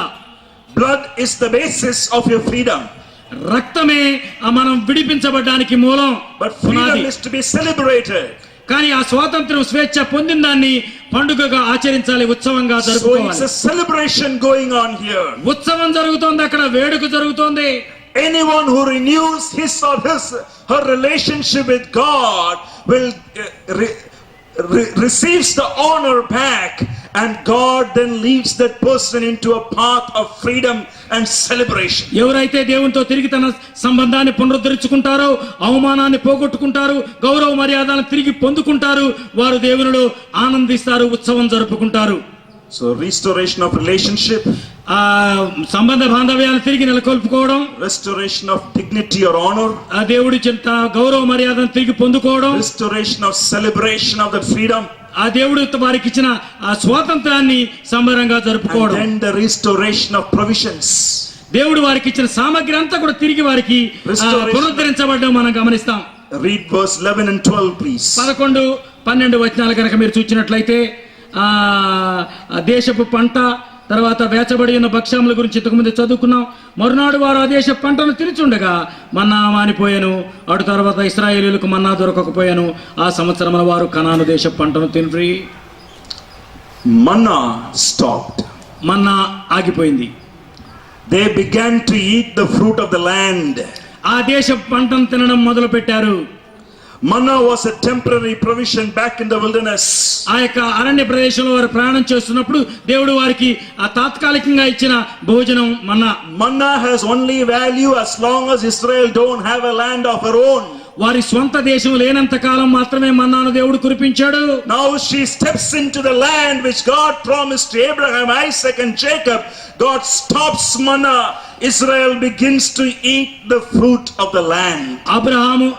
Blood is the basis of your freedom. రక్తమే మనం విడిపించబడడానికి మూలం. But freedom is to be celebrated. కానీ ఆ స్వాతంత్రం స్వేచ్ఛ పొందిన దాన్ని పండుగగా ఆచరించాలి, ఉత్సవంగా జరుపుకోవాలి. So it's a celebration going on here. ఉత్సవం జరుగుతోంది, అక్కడ వేడుక జరుగుతోంది. Anyone who renews his or her relationship with God will receives the honor back, and God then leads that person into a path of freedom and celebration. ఎవరైతే దేవునితో తిరిగి తన సంబంధాన్ని పునరుద్ధరించుకుంటారో, అవమానాన్ని పోగొట్టుకుంటారు, గౌరవ మర్యాదలను తిరిగి పొందుకుంటారు, వారు దేవునిలో ఆనందిస్తారు, ఉత్సవం జరుపుకుంటారు. So restoration of relationship, సంబంధ బాంధవ్యాలను తిరిగి నెలకొల్పుకోవడం, restoration of dignity or honor, దేవుడి చెంత గౌరవ మర్యాదను తిరిగి పొందుకోవడం, restoration of celebration of that freedom, ఆ దేవుడు వారికి ఇచ్చిన ఆ స్వాతంత్రాన్ని సంబరంగా జరుపుకోవడం. and then the restoration of provisions. దేవుడు వారికి ఇచ్చిన సామగ్రి అంతా కూడా తిరిగి వారికి పునరుద్ధరించబడడం మనం గమనిస్తాం. Read verse 11 and 12 please. 11-12 వచనాలు కనుక మీరు చూసినట్లయితే, దేశపు పంట, తర్వాత వేచబడి ఉన్న భక్ష్యముల గురించి ఇంతకుముందు చదువుకున్నాం. మరునాడు వారు ఆ దేశ పంటను తినుచుండగా మన్నా మానిపోయాను. అటు తర్వాత ఇశ్రాయేలీయులకు మన్నా దొరకకపోయాను. ఆ సంవత్సరముల వారు కనాను దేశ పంటను తినరి. Manna stopped. మన్నా ఆగిపోయింది. They began to eat the fruit of the land. ఆ దేశ పంటను తినడం మొదలు పెట్టారు. Manna was a temporary provision back in the wilderness. ఆ యొక్క అరణ్య ప్రదేశంలో వారు ప్రయాణం చేస్తున్నప్పుడు దేవుడు వారికి ఆ తాత్కాలికంగా ఇచ్చిన భోజనం మన్నా. Manna has only value as long as Israel don't have a land of her own. వారి స్వంత దేశం లేనంత కాలం మాత్రమే మన్నాను దేవుడు కురిపించాడు. Now she steps into the land which God promised to Abraham, Isaac and Jacob. God stops manna. Israel begins to eat the fruit of the land. Abraham,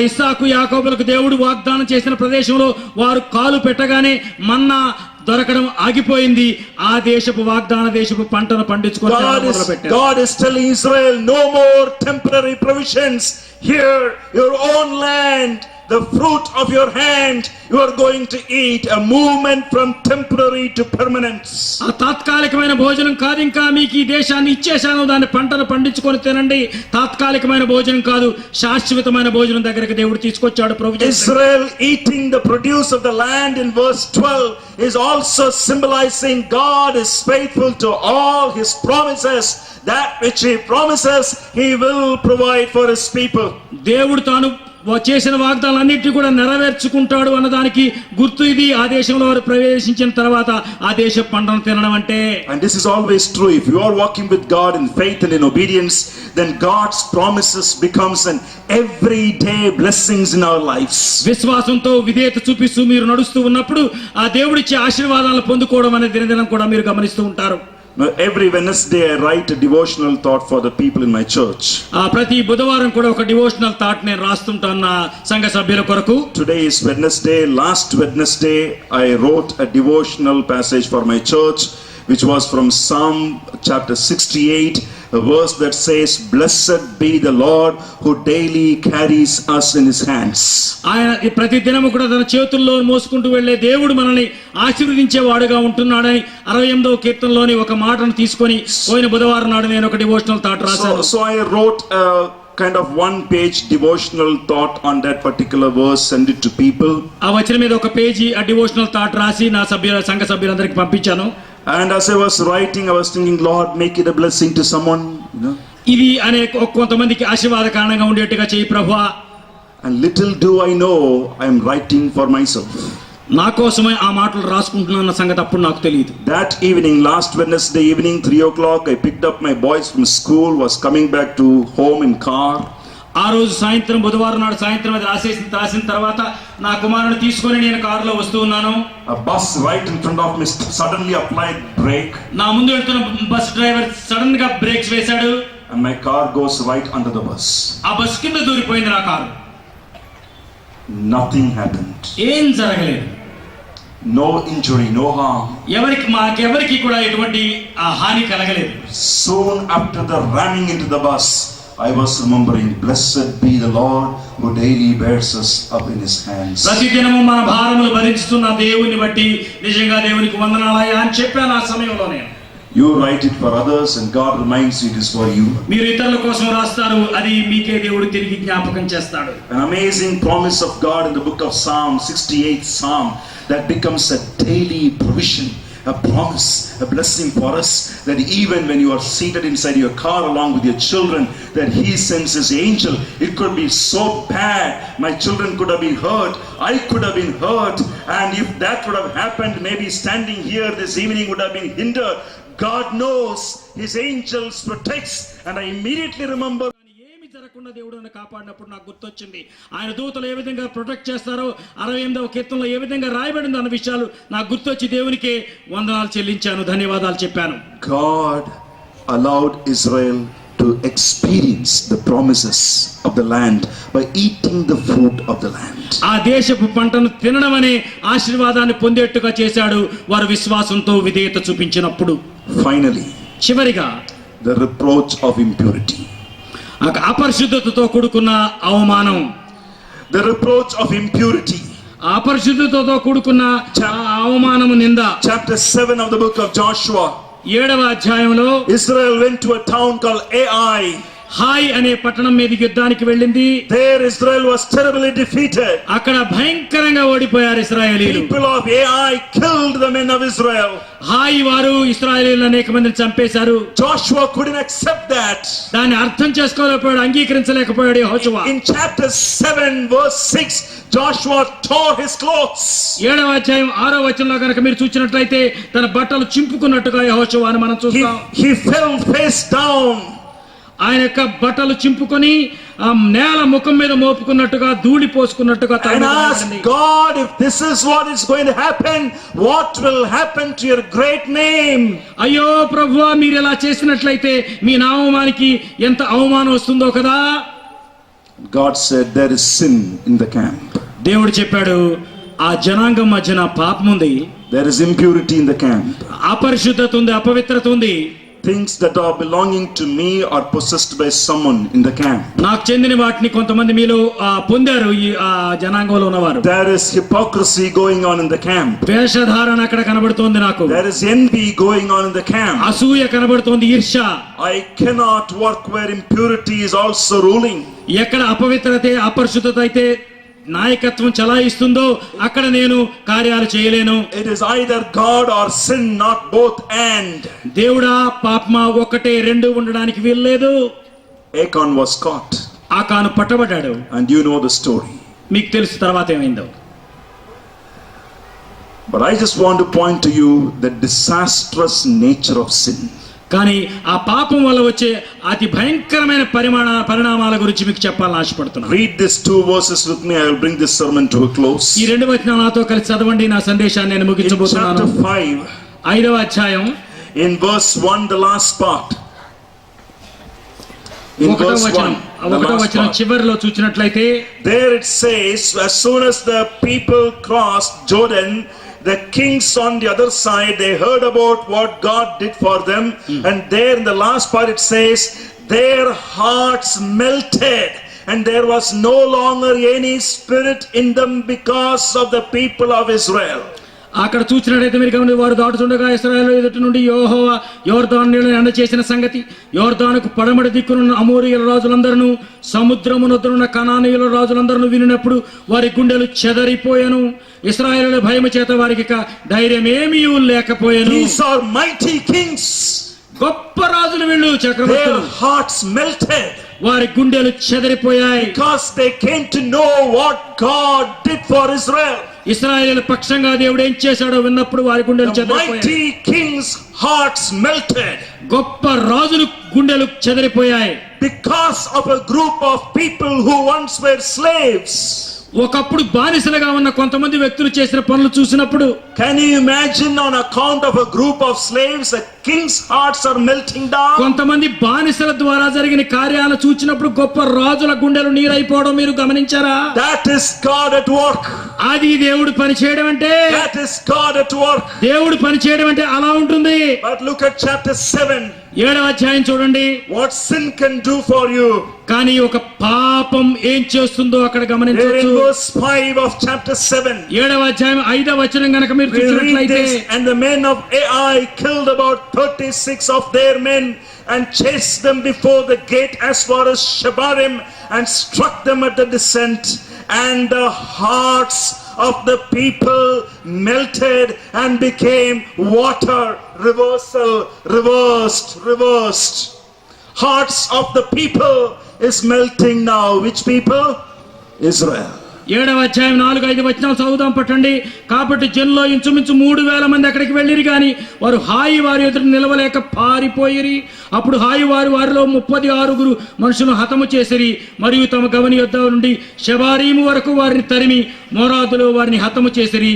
ఇస్సాకు, యాకోబులకు దేవుడు వాగ్దానం చేసిన ప్రదేశంలో వారు కాలు పెట్టగానే మన్నా దొరకడం ఆగిపోయింది. ఆ దేశపు వాగ్దాన దేశపు పంటను పండించుకోవడం. God is telling Israel, no more temporary provisions. Here, your own land, the fruit of your hand, you are going to eat. A movement from temporary to permanence. ఆ తాత్కాలికమైన భోజనం కాదు, ఇంకా మీకు ఈ దేశాన్ని ఇచ్చేశాను, దాని పంటను పండించుకొని తినండి. తాత్కాలికమైన భోజనం కాదు, శాశ్వతమైన భోజనం దగ్గరికి దేవుడు తీసుకొచ్చాడు ప్రభు. Israel eating the produce of the land in verse 12 is also symbolizing God is faithful to all his promises. That which he promises, he will provide for his people. దేవుడు తాను చేసిన వాగ్దానాలన్నిటిని కూడా నెరవేర్చుకుంటాడు అన్నదానికి గుర్తు ఇది. ఆ దేశంలో వారు ప్రవేశించిన తర్వాత ఆ దేశ పంటను తినడం అంటే. And this is always true. If you are walking with God in faith and in obedience, then God's promises becomes an everyday blessings in our lives. విశ్వాసంతో విధేయత చూపిస్తూ మీరు నడుస్తూ ఉన్నప్పుడు ఆ దేవుడిచ్చే ఆశీర్వాదాలను పొందుకోవడం అనే దినదినం కూడా మీరు గమనిస్తూ ఉంటారు. Every Wednesday I write a devotional thought for the people in my church. ప్రతి బుధవారం కూడా ఒక డివోషనల్ థాట్ నేను రాస్తుంటాను నా సంఘ సభ్యుల కొరకు. Today is Wednesday. Last Wednesday I wrote a devotional passage for my church, which was from Psalm chapter 68, a verse that says, "Blessed be the Lord who daily carries us in his hands." ఆయన ప్రతి దినము కూడా తన చేతుల్లో మోసుకుంటూ వెళ్ళే దేవుడు మనల్ని ఆశీర్వదించేవాడుగా ఉంటున్నాడని 68వ కీర్తనలోని ఒక మాటను తీసుకొని పోయిన బుధవారం నాడు నేను ఒక డివోషనల్ థాట్ రాశాను. So I wrote a kind of one-page devotional thought on that particular verse, send it to people. ఆ వచనం మీద ఒక పేజీ ఆ డివోషనల్ థాట్ రాసి నా సంఘ సభ్యులందరికీ పంపించాను. And as I was writing, I was thinking, Lord, make it a blessing to someone, you know. ఇది అనే కొంతమందికి ఆశీర్వాద కారణంగా ఉండేట్టుగా చేయి ప్రభువా. And little do I know, I am writing for myself. నా కోసమే ఆ మాటలు రాసుకుంటున్నా సంగతి అప్పుడు నాకు తెలియదు. That evening, last Wednesday evening, 3 o'clock, I picked up my boys from school, was coming back to home in car. ఆ రోజు సాయంత్రం, బుధవారం నాడు సాయంత్రం అది రాసిన తర్వాత నా కుమారుని తీసుకొని నేను కారులో వస్తూ ఉన్నాను. A bus right in front of me suddenly applied brake. నా ముందు వెళ్తున్న బస్ డ్రైవర్ సడన్ గా బ్రేక్స్ వేశాడు. and my car goes right under the bus. ఆ బస్ కింద దూరిపోయింది నా కారు. Nothing happened. ఏం జరగలేదు. No injury, no harm. మాకెవరికి కూడా ఎటువంటి హాని కలగలేదు. Soon after the running into the bus, I was remembering, blessed be the Lord who daily bears us up in his hands. ప్రతిదినము మన భారములు భరిస్తున్న దేవుని బట్టి నిజంగా దేవునికి వందనాలయ్యా అని చెప్పాను ఆ సమయంలో నేను. You write it for others and God reminds you it is for you. మీరు ఇతరుల కోసం రాస్తారు, అది మీకే దేవుడు తిరిగి జ్ఞాపకం చేస్తాడు. An amazing promise of God in the book of Psalm, 68th Psalm, that becomes a daily provision, a promise, a blessing for us, that even when you are seated inside your car along with your children, that he sends his angel. It could be so bad, my children could have been hurt, I could have been hurt, and if that would have happened, maybe standing here this evening would have been hindered. God knows his angels protects, and I immediately remember ఏమి జరగకుండా దేవుడు నన్ను కాపాడినప్పుడు నాకు గుర్తొచ్చింది. ఆయన దూతలు ఏ విధంగా ప్రొటెక్ట్ చేస్తారో 68వ కీర్తనలో ఏ విధంగా రాయబడింది అన్న విషయాలు నాకు గుర్తొచ్చి దేవునికి వందనాలు చెల్లించాను, ధన్యవాదాలు చెప్పాను. God allowed Israel to experience the promises of the land by eating the fruit of the land. ఆ దేశపు పంటను తినడం అనే ఆశీర్వాదాన్ని పొందేట్టుగా చేశాడు వారు విశ్వాసంతో విధేయత చూపించినప్పుడు. Finally, చివరిగా the reproach of impurity. అపరిశుద్ధతతో కూడుకున్న అవమానం. The reproach of impurity. అపరిశుద్ధతతో కూడుకున్న అవమానము, నింద. Chapter 7 of the book of Joshua. 7వ అధ్యాయంలో Israel went to a town called Ai. Hi అనే పట్టణం మీదకి యుద్ధానికి వెళ్ళింది. There Israel was terribly defeated. అక్కడ భయంకరంగా ఓడిపోయారు ఇశ్రాయేలీయులు. People of Ai killed the men of Israel. Hi వారు ఇశ్రాయేలీయులను అనేక మందిని చంపేశారు. Joshua couldn't accept that. దాన్ని అర్థం చేసుకోలేకపోయాడు, అంగీకరించలేకపోయాడు యెహోషువ. In chapter 7 verse 6, Joshua tore his clothes. 7వ అధ్యాయం 6వ వచనంలో కనుక మీరు చూసినట్లయితే తన బట్టలు చింపుకున్నట్టుగా యెహోషువ అని మనం చూస్తాం. He fell face down. ఆయన యొక్క బట్టలు చింపుకొని నేల ముఖం మీద మోపుకున్నట్టుగా ధూళి పోసుకున్నట్టుగా and ask God, if this is what is going to happen, what will happen to your great name? అయ్యో ప్రభువా, మీరు ఇలా చేసినట్లయితే మీ నామానికి ఎంత అవమానం వస్తుందో కదా. God said, there is sin in the camp. దేవుడు చెప్పాడు, ఆ జనాంగం మధ్యన పాపం ఉంది. There is impurity in the camp. అపరిశుద్ధత ఉంది, అపవిత్రత ఉంది. Things that are belonging to me are possessed by someone in the camp. నాకు చెందిన వాటిని కొంతమంది మీలో పొందారు ఈ జనాంగంలో ఉన్నవారు. There is hypocrisy going on in the camp. వేషధారణ అక్కడ కనబడుతోంది నాకు. There is envy going on in the camp. అసూయ కనబడుతోంది, ఈర్ష్య. I cannot work where impurity is also ruling. ఎక్కడ అపవిత్రత అపరిశుద్ధత అయితే నాయకత్వం చలాయిస్తుందో అక్కడ నేను కార్యాలు చేయలేను. It is either God or sin, not both and. దేవుడా పాపమా ఒక్కటే రెండు ఉండడానికి వీల్లేదు. Achan was caught. ఆకాను పట్టబడ్డాడు. And you know the story. మీకు తెలుసు తర్వాత ఏమైందో. But I just want to point to you the disastrous nature of sin. కానీ ఆ పాపం వల్ల వచ్చే అతి భయంకరమైన పరిణామాల గురించి మీకు చెప్పాలని ఆశపడుతున్నాను. Read these 2 verses with me. I will bring this sermon to a close. ఈ 2 వచనాలు నాతో కలిసి చదవండి, నా సందేశాన్ని నేను ముగించబోతున్నాను. In chapter 5, 5వ అధ్యాయం in verse 1, the last part. In verse 1, the last part. చివరిలో చూసినట్లయితే there it says, as soon as the people crossed Jordan, the kings on the other side, they heard about what God did for them. And there in the last part it says, their hearts melted and there was no longer any spirit in them because of the people of Israel. అక్కడ చూసినట్లయితే మీరు గమనించి, వారు దాటుతుండగా ఇశ్రాయేలు ఎదుటి నుండి యెహోవా యోర్దాను నీళ్లను ఎండ చేసిన సంగతి, యోర్దానుకు పడమటి దిక్కునున్న అమోరీయుల రాజులందరూ, సముద్రమునొద్దనున్న కనానీయుల రాజులందరూ వినినప్పుడు వారి గుండెలు చెదరిపోయెను. ఇశ్రాయేలుల భయము చేత వారికి ధైర్యం ఏమీ లేకపోయెను. These are mighty kings. గొప్ప రాజులు వీళ్ళు, చక్రవర్తులు. Their hearts melted. వారి గుండెలు చెదరిపోయాయి. Because they came to know what God did for Israel. ఇశ్రాయేలు పక్షంగా దేవుడు ఏం చేశాడో విన్నప్పుడు వారి గుండెలు చెదరిపోయాయి. Mighty kings' hearts melted. గొప్ప రాజులు గుండెలు చెదరిపోయాయి. Because of a group of people who once were slaves. ఒకప్పుడు బానిసలుగా ఉన్న కొంతమంది వ్యక్తులు చేసిన పనులు చూసినప్పుడు, can you imagine on account of a group of slaves a king's hearts are melting down? కొంతమంది బానిసల ద్వారా జరిగిన కార్యాలను చూచినప్పుడు గొప్ప రాజుల గుండెలు నీరైపోవడం మీరు గమనించారా? That is God at work. అది దేవుడు పని చేయడం అంటే, That is God at work. దేవుడు పని చేయడం అంటే అలా ఉంటుంది. But look at chapter 7. 7వ అధ్యాయం చూడండి. What sin can do for you. కానీ ఒక పాపం ఏం చేస్తుందో అక్కడ There in గమనించవచ్చు. verse 5 of chapter 7. 7వ అధ్యాయం 5వ వచనం గనుక మీరు We read చూసినట్లయితే, this, and the men of Ai killed about 36 of their men and chased them before the gate as far as Shebarim and struck them at the descent, and the hearts of the people melted and became water. Reversed. Hearts of the people is melting now. Which people? Israel. 7వ అధ్యాయం 4-5 వచనాలు చదువుదాం పట్టండి. కాబట్టి జనులో ఇంచుమించు 3,000 మంది అక్కడికి వెళ్ళిరి గాని వారు హాయి వారి ఎదురు నిలవలేక పారిపోయిరి. అప్పుడు హాయి వారిలో 36 మనుషులను హతము చేసిరి. మరియు తమ గవని యొద్ద నుండి షెబారీము వరకు వారిని తరిమి మోరాదులో వారిని హతము చేసిరి.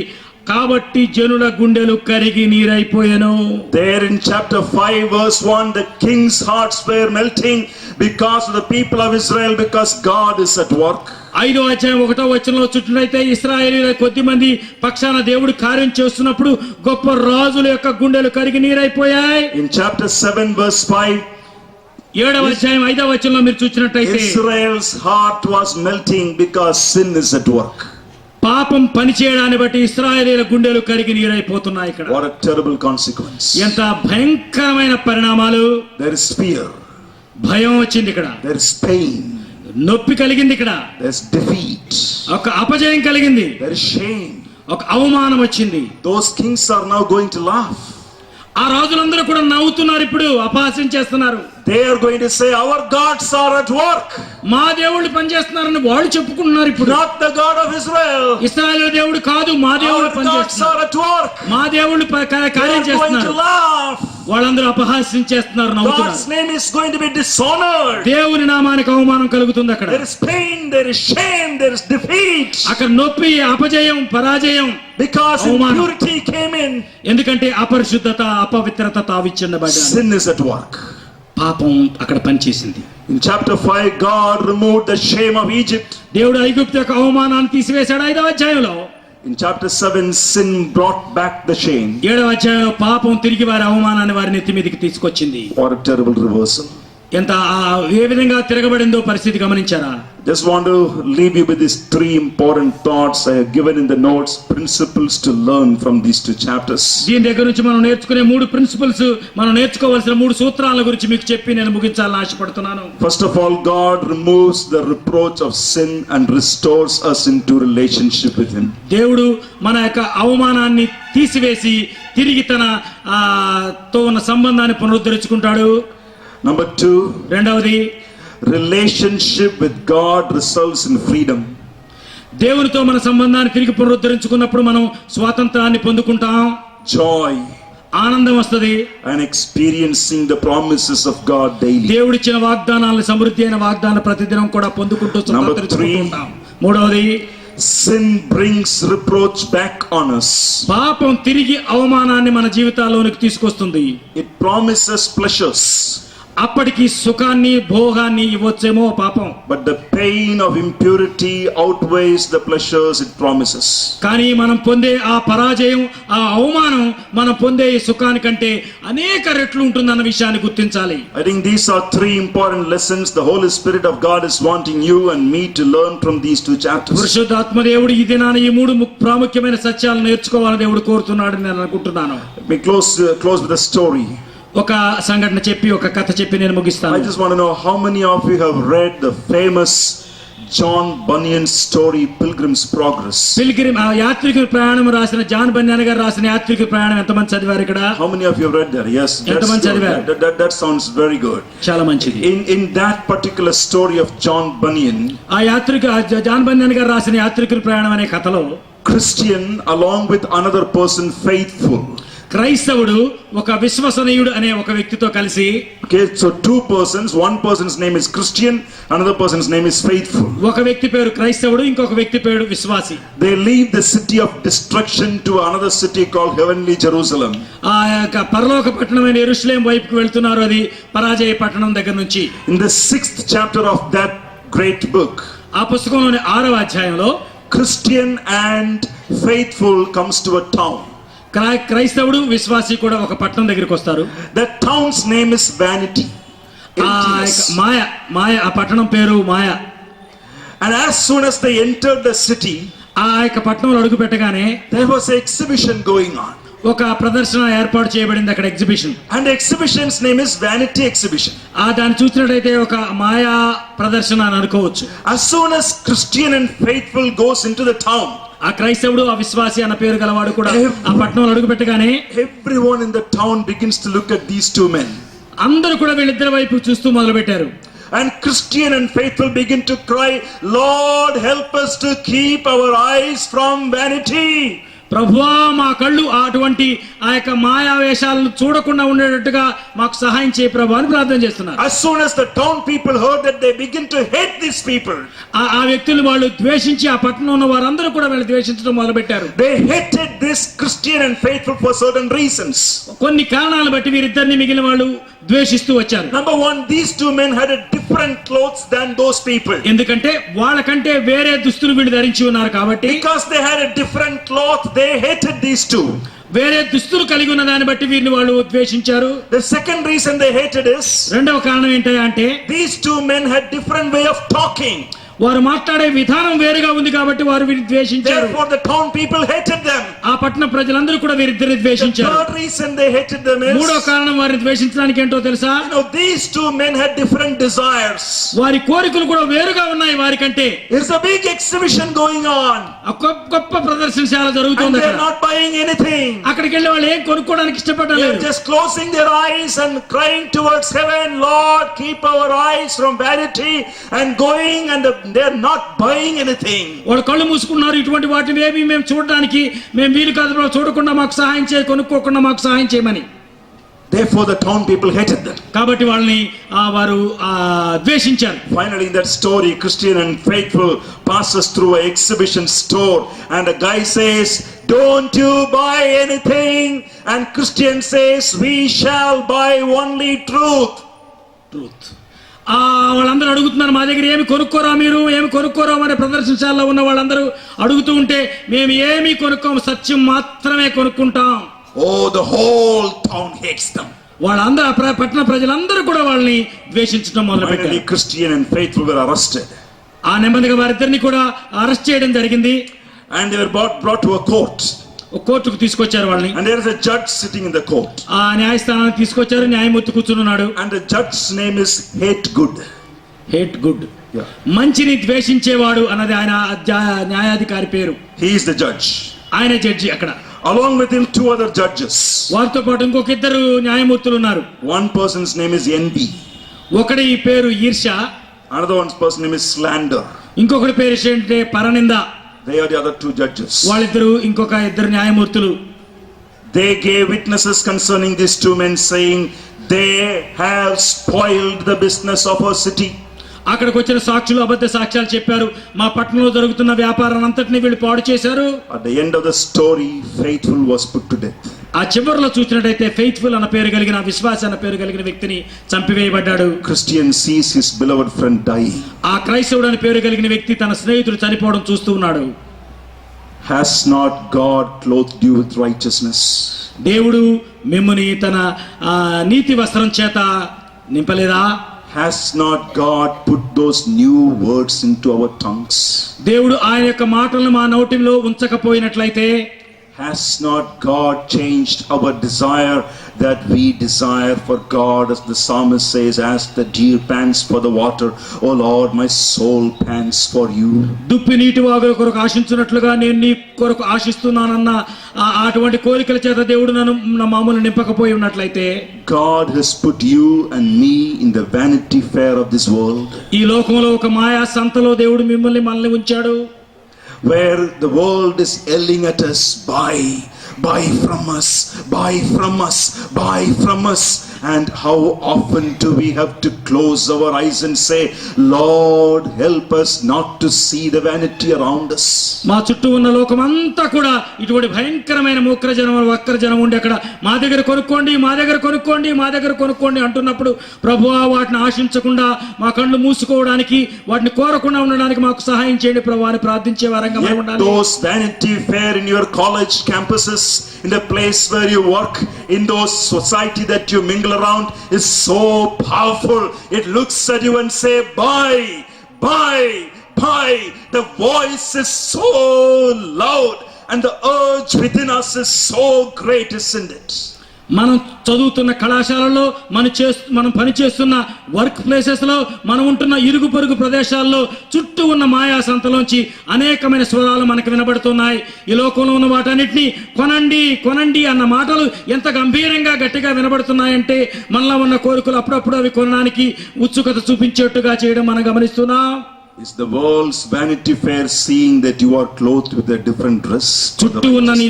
కాబట్టి జనుల గుండెలు కరిగి నీరైపోయెను. There in chapter 5 verse 1, the king's hearts were melting because of the people of Israel, because God is at work. 5వ అధ్యాయం 1వ వచనంలో చూసినట్లయితే ఇశ్రాయేలీయుల కొద్ది మంది పక్షాన దేవుడు కార్యం చేస్తున్నప్పుడు గొప్ప రాజుల యొక్క గుండెలు కరిగి నీరైపోయాయి. In chapter 7 verse 5, 7వ అధ్యాయం 5వ వచనంలో మీరు చూసినట్లయితే Israel's heart was melting because sin is at work. పాపం పని చేయడాన్ని బట్టి ఇశ్రాయేలీయుల గుండెలు కరిగి నీరైపోతున్నాయి. ఇక్కడ What a terrible consequence. ఎంత భయంకరమైన పరిణామాలు. There is fear. భయం వచ్చింది ఇక్కడ. There is pain. నొప్పి కలిగింది ఇక్కడ. There is defeat. ఒక అపజయం కలిగింది. There is shame. ఒక అవమానం వచ్చింది. Those kings are now going to laugh. ఆ రాజులందరూ కూడా నవ్వుతున్నారు, ఇప్పుడు అపహాస్యం చేస్తున్నారు. They are going to say, our gods are at work. మా దేవుళ్ళు పనిచేస్తున్నారని వాళ్ళు చెప్పుకుంటున్నారు ఇప్పుడు. Not the God of Israel. ఇశ్రాయేలు దేవుడు కాదు, మా దేవుళ్ళు Our gods పనిచేస్తున్నారు. are at work. మా దేవుళ్ళు They కార్యం are going to చేస్తున్నారు. laugh. వాళ్ళందరూ అపహాస్యం చేస్తున్నారు, God's నవ్వుతున్నారు. name is going to be dishonored. దేవుని నామానికి అవమానం కలుగుతుంది అక్కడ. There is pain, there is shame, there is defeat. అక్కడ నొప్పి, అపజయం, పరాజయం. Because impurity came in. ఎందుకంటే అపరిశుద్ధత, అపవిత్రత తావిచ్చినబడ్డారు. Sin is at work. పాపం అక్కడ పనిచేసింది. In chapter 5, God removed the shame of Egypt. దేవుడు ఐగుప్తు యొక్క అవమానాన్ని తీసివేశాడు. 5వ అధ్యాయంలో. In chapter 7, sin brought back the shame. 7వ అధ్యాయంలో పాపం తిరిగి వారి అవమానాన్ని వారి నెత్తి మీదకి తీసుకొచ్చింది. What a terrible reversal. ఎంత ఏ విధంగా తిరగబడిందో పరిస్థితి గమనించారా? Just want to leave you with these 3 important thoughts I have given in the notes, principles to learn from these 2 chapters. దీని దగ్గర నుంచి మనం నేర్చుకునే 3 ప్రిన్సిపల్స్, మనం నేర్చుకోవాల్సిన 3 సూత్రాల గురించి మీకు చెప్పి నేను ముగించాలని ఆశపడుతున్నాను. First of all, God removes the reproach of sin and restores us into relationship with Him. దేవుడు మన యొక్క అవమానాన్ని తీసివేసి తిరిగి తన తో ఉన్న సంబంధాన్ని పునరుద్ధరించుకుంటాడు. Number 2, రెండవది, relationship with God results in freedom. దేవునితో మన సంబంధాన్ని తిరిగి పునరుద్ధరించుకున్నప్పుడు మనం స్వాతంత్రాన్ని పొందుకుంటాం. Joy. ఆనందం వస్తుంది. And experiencing the promises of God daily. దేవుడిచ్చిన వాగ్దానాలను, సమృద్ధి అయిన వాగ్దాన ప్రతిదినం కూడా పొందుకుంటూ స్వాతంత్రించుకుంటాం. మూడవది, sin brings reproach back on us. పాపం తిరిగి అవమానాన్ని మన జీవితాల్లోనికి తీసుకొస్తుంది. It promises pleasures. అప్పటికి సుఖాన్ని, భోగాన్ని ఇవ్వచ్చేమో పాపం. But the pain of impurity outweighs the pleasures it promises. కానీ మనం పొందే ఆ పరాజయం, ఆ అవమానం మనం పొందే ఈ సుఖానికంటే అనేక రెట్లు ఉంటుందన్న విషయాన్ని గుర్తించాలి. I think these are 3 important lessons the Holy Spirit of God is wanting you and me to learn from these 2 chapters. పరిశుద్ధాత్మ దేవుడు ఈ దినాన ఈ 3 ప్రాముఖ్యమైన సత్యాలను నేర్చుకోవాలని దేవుడు కోరుతున్నాడని నేను అనుకుంటున్నాను. Let me close with a story. ఒక సంఘటన చెప్పి, ఒక కథ చెప్పి నేను ముగిస్తాను. I just want to know how many of you have read the famous John Bunyan story, Pilgrim's Progress. యాత్రికుల ప్రయాణం రాసిన జాన్ బన్యాన్ గారు రాసిన యాత్రికుల ప్రయాణం ఎంతమంది చదివారు ఇక్కడ? How many of you have read that? Yes, ఎంతమంది చదివారు? that sounds very good. చాలా మంచిది. In that particular story of John Bunyan, ఆ జాన్ బన్యాన్ గారు రాసిన యాత్రికుల ప్రయాణం అనే కథలో Christian along with another person faithful, క్రైస్తవుడు ఒక విశ్వసనీయుడు అనే ఒక వ్యక్తితో కలిసి, okay, so two persons, one person's name is Christian, another person's name is faithful. ఒక వ్యక్తి పేరు క్రైస్తవుడు, ఇంకొక వ్యక్తి పేరు విశ్వాసి. They leave the city of destruction to another city called heavenly Jerusalem. ఆ యొక్క పరలోక పట్టణమైన యెరూషలేము వైపుకు వెళ్తున్నారు, అది పరాజయ పట్టణం దగ్గర నుంచి. In the 6th chapter of that great book, ఆ పుస్తకంలోని 6వ అధ్యాయంలో Christian and faithful comes to a town. క్రైస్తవుడు విశ్వాసి కూడా ఒక పట్టణం దగ్గరికి వస్తారు. That town's name is vanity. మాయ ఆ పట్టణం పేరు మాయ. And as soon as they entered the city, ఆ యొక్క పట్టణంలో అడుగు పెట్టగానే there was an exhibition going on. ఒక ప్రదర్శన ఏర్పాటు చేయబడింది అక్కడ, exhibition. And the exhibition's name is vanity exhibition. దాన్ని చూసినట్టయితే ఒక మాయా ప్రదర్శన అని అనుకోవచ్చు. As soon as Christian and faithful goes into the town, ఆ క్రైస్తవుడు ఆ విశ్వాసి అన్న పేరు గలవాడు కూడా ఆ పట్టణంలో అడుగు పెట్టగానే everyone in the town begins to look at these two men. అందరూ కూడా వీళ్ళిద్దరి వైపు చూస్తూ మొదలు పెట్టారు. And Christian and faithful begin to cry, Lord, help us to keep our eyes from vanity. ప్రభువా, మా కళ్ళు అటువంటి ఆ యొక్క మాయావేషాలను చూడకుండా ఉండేటట్టుగా మాకు సహాయం చేయ ప్రభువా అని ప్రార్థన చేస్తున్నారు. As soon as the town people heard that, they begin to hate these people. ఆ వ్యక్తులు వాళ్ళు ద్వేషించి, ఆ పట్టణంలో ఉన్న వారందరూ కూడా వీళ్ళు ద్వేషించడం మొదలు పెట్టారు. They hated this Christian and faithful for certain reasons. కొన్ని కారణాలు బట్టి వీరిద్దరిని మిగిలిన వాళ్ళు ద్వేషిస్తూ వచ్చారు. Number one, these two men had a different clothes than those people. ఎందుకంటే వాళ్ళకంటే వేరే దుస్తులు వీళ్ళు ధరించి ఉన్నారు కాబట్టి. Because they had a different cloth, they hated these two. వేరే దుస్తులు కలిగి ఉన్న దాన్ని బట్టి వీరిని వాళ్ళు ద్వేషించారు. The second reason they hated is, రెండవ కారణం ఏంటంటే these two men had different way of talking. వారు మాట్లాడే విధానం వేరుగా ఉంది కాబట్టి వారు వీరిని ద్వేషించారు. Therefore the town people hated them. ఆ పట్టణ ప్రజలందరూ కూడా వీరిద్దరిని ద్వేషించారు. The third reason they hated them is, మూడో కారణం వారిని ద్వేషించడానికి ఏంటో తెలుసా? these two men had different desires. వారి కోరికలు కూడా వేరుగా ఉన్నాయి వారికంటే. There's a big exhibition going on. గొప్ప ప్రదర్శనశాల జరుగుతుంది. And they're not buying anything. అక్కడికి వెళ్ళి వాళ్ళు ఏం కొనుక్కోవడానికి ఇష్టపడలేదు. They're just closing their eyes and crying towards heaven, Lord, keep our eyes from vanity, and going, and they're not buying anything. వాళ్ళు కళ్ళు మూసుకున్నారు. ఇటువంటి వాటిని ఏమి మేము చూడడానికి మేము వీలు కాదు, చూడకుండా మాకు సహాయం చేయి, కొనుక్కోకుండా మాకు సహాయం చేయమని. Therefore the town people hated them. కాబట్టి వాళ్ళని వారు ద్వేషించారు. Finally in that story, Christian and faithful passes through an exhibition store, and a guy says, don't you buy anything, and Christian says, we shall buy only truth. వాళ్ళందరూ అడుగుతున్నారు, మా దగ్గర ఏమి కొనుక్కోరా, మీరు ఏమి కొనుక్కోరా అనే ప్రదర్శనశాలలో ఉన్న వాళ్ళందరూ అడుగుతూ ఉంటే, మేము ఏమి కొనుక్కోము, సత్యం మాత్రమే కొనుక్కుంటాం. Oh, the whole town hates them. వాళ్ళందరూ పట్టణ ప్రజలందరూ కూడా వాళ్ళని ద్వేషించడం మొదలుపెట్టారు. Finally Christian and faithful were arrested. నెమ్మదిగా వారిద్దరిని కూడా అరెస్ట్ చేయడం జరిగింది. And they were brought to a court. కోర్టుకు తీసుకొచ్చారు వాళ్ళని. And there is a judge sitting in the court. న్యాయస్థానానికి తీసుకొచ్చారు. న్యాయమూర్తి కూర్చున్నాడు. And the judge's name is Hate Good. Hate good. మంచిని ద్వేషించేవాడు అన్నది ఆయన న్యాయాధికారి పేరు. He is the judge. ఆయన జడ్జి అక్కడ. Along with him two other judges. వారితో పాటు ఇంకొక ఇద్దరు న్యాయమూర్తులు ఉన్నారు. One person's name is envy. ఒకడి పేరు ఈర్ష్య. Another one's person name is slander. ఇంకొకటి పేరు ఏంటంటే పరనింద. They are the other two judges. వాళ్ళిద్దరు ఇంకొక ఇద్దరు న్యాయమూర్తులు. They gave witnesses concerning these two men, saying they have spoiled the business of our city. అక్కడికి వచ్చిన సాక్షులు అబద్ధ సాక్ష్యాలు చెప్పారు. మా పట్టణంలో జరుగుతున్న వ్యాపారాన్ని అంతటిని వీళ్ళు పాడు చేశారు. At the end of the story, faithful was put to death. ఆ చివరిలో చూసినట్టయితే ఫెయిత్ఫుల్ అన్న పేరు కలిగిన, విశ్వాస అన్న పేరు కలిగిన వ్యక్తిని చంపివేయబడ్డాడు. Christian sees his beloved friend dying. ఆ క్రైస్తవుడు అని పేరు కలిగిన వ్యక్తి తన స్నేహితుడు చనిపోవడం చూస్తూ ఉన్నాడు. Has not God clothed you with righteousness? దేవుడు మిమ్ముని తన నీతి వస్త్రం చేత నింపలేదా? Has not God put those new words into our tongues? దేవుడు ఆయన యొక్క మాటలను మా నోటిలో ఉంచకపోయినట్లయితే, has not God changed our desire that we desire for God, as the psalmist says, as the deer pants for the water, O Lord, my soul pants for you. దుప్పి నీటి వాగుల కొరకు ఆశించున్నట్లుగా నేను నీ కొరకు ఆశిస్తున్నానన్న అటువంటి కోరికల చేత దేవుడు నా మామూలు నింపకపోయి ఉన్నట్లయితే, God has put you and me in the vanity fair of this world. ఈ లోకంలో ఒక మాయా సంతలో దేవుడు మిమ్మల్ని మనల్ని ఉంచాడు. Where the world is yelling at us, buy, buy from us, buy from us, buy from us. And how often do we have to close our eyes and say, Lord, help us not to see the vanity around us. మా చుట్టూ ఉన్న లోకమంతా కూడా ఇటువంటి భయంకరమైన మూర్ఖజనం వక్రజనం ఉండి అక్కడ మా దగ్గర కొనుక్కోండి, మా దగ్గర కొనుక్కోండి, మా దగ్గర కొనుక్కోండి అంటున్నప్పుడు ప్రభువా వాటిని ఆశించకుండా మా కళ్ళు మూసుకోవడానికి వాటిని కోరకుండా ఉండడానికి మాకు సహాయం చేయండి ప్రభువా అని ప్రార్థించే వారంగా మనం ఉండాలి. Those vanity fair in your college campuses, in the place where you work, in those society that you mingle around is so powerful. It looks at you and say, buy, buy, buy. The voice is so loud and the urge within us is so great, isn't it? మనం చదువుతున్న కళాశాలలో మనం పనిచేస్తున్న వర్క్ ప్లేసెస్లో మనం ఉంటున్న ఇరుగు పొరుగు ప్రదేశాల్లో చుట్టూ ఉన్న మాయా సంతలోంచి అనేకమైన స్వరాలు మనకు వినబడుతున్నాయి. ఈ లోకంలో ఉన్న వాటన్నిటిని కొనండి కొనండి అన్న మాటలు ఎంత గంభీరంగా గట్టిగా వినబడుతున్నాయంటే మనలో ఉన్న కోరికలు అప్పుడప్పుడు అవి కొనడానికి ఉత్సుకత చూపించేట్టుగా చేయడం మనం గమనిస్తున్నాం. Is the world's vanity fair seeing that you are clothed with a different dress?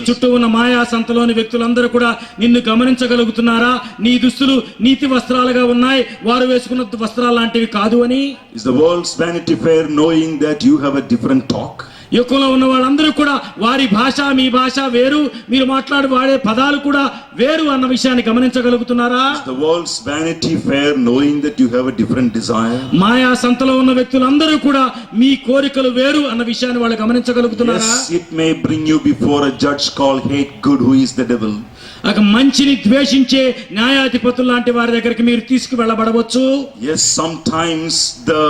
చుట్టూ ఉన్న మాయా సంతలోని వ్యక్తులందరూ కూడా నిన్ను గమనించగలుగుతున్నారా? నీ దుస్తులు నీతి వస్త్రాలుగా ఉన్నాయి, వారు వేసుకున్న వస్త్రాలు లాంటివి కాదు అని. Is the world's vanity fair knowing that you have a different talk? యుగంలో ఉన్న వాళ్ళందరూ కూడా వారి భాష మీ భాష వేరు, మీరు వాడే పదాలు కూడా వేరు అన్న విషయాన్ని గమనించగలుగుతున్నారా? The world's vanity fair knowing that you have a different desire? మాయా సంతలో ఉన్న వ్యక్తులందరూ కూడా మీ కోరికలు వేరు అన్న విషయాన్ని వాళ్ళు గమనించగలుగుతున్నారా? Yes, it may bring you before a judge called hate good, who is the devil. మంచిని ద్వేషించే న్యాయాధిపతులు లాంటి వారి దగ్గరికి మీరు తీసుకువెళ్ళబడవచ్చు. Yes, sometimes the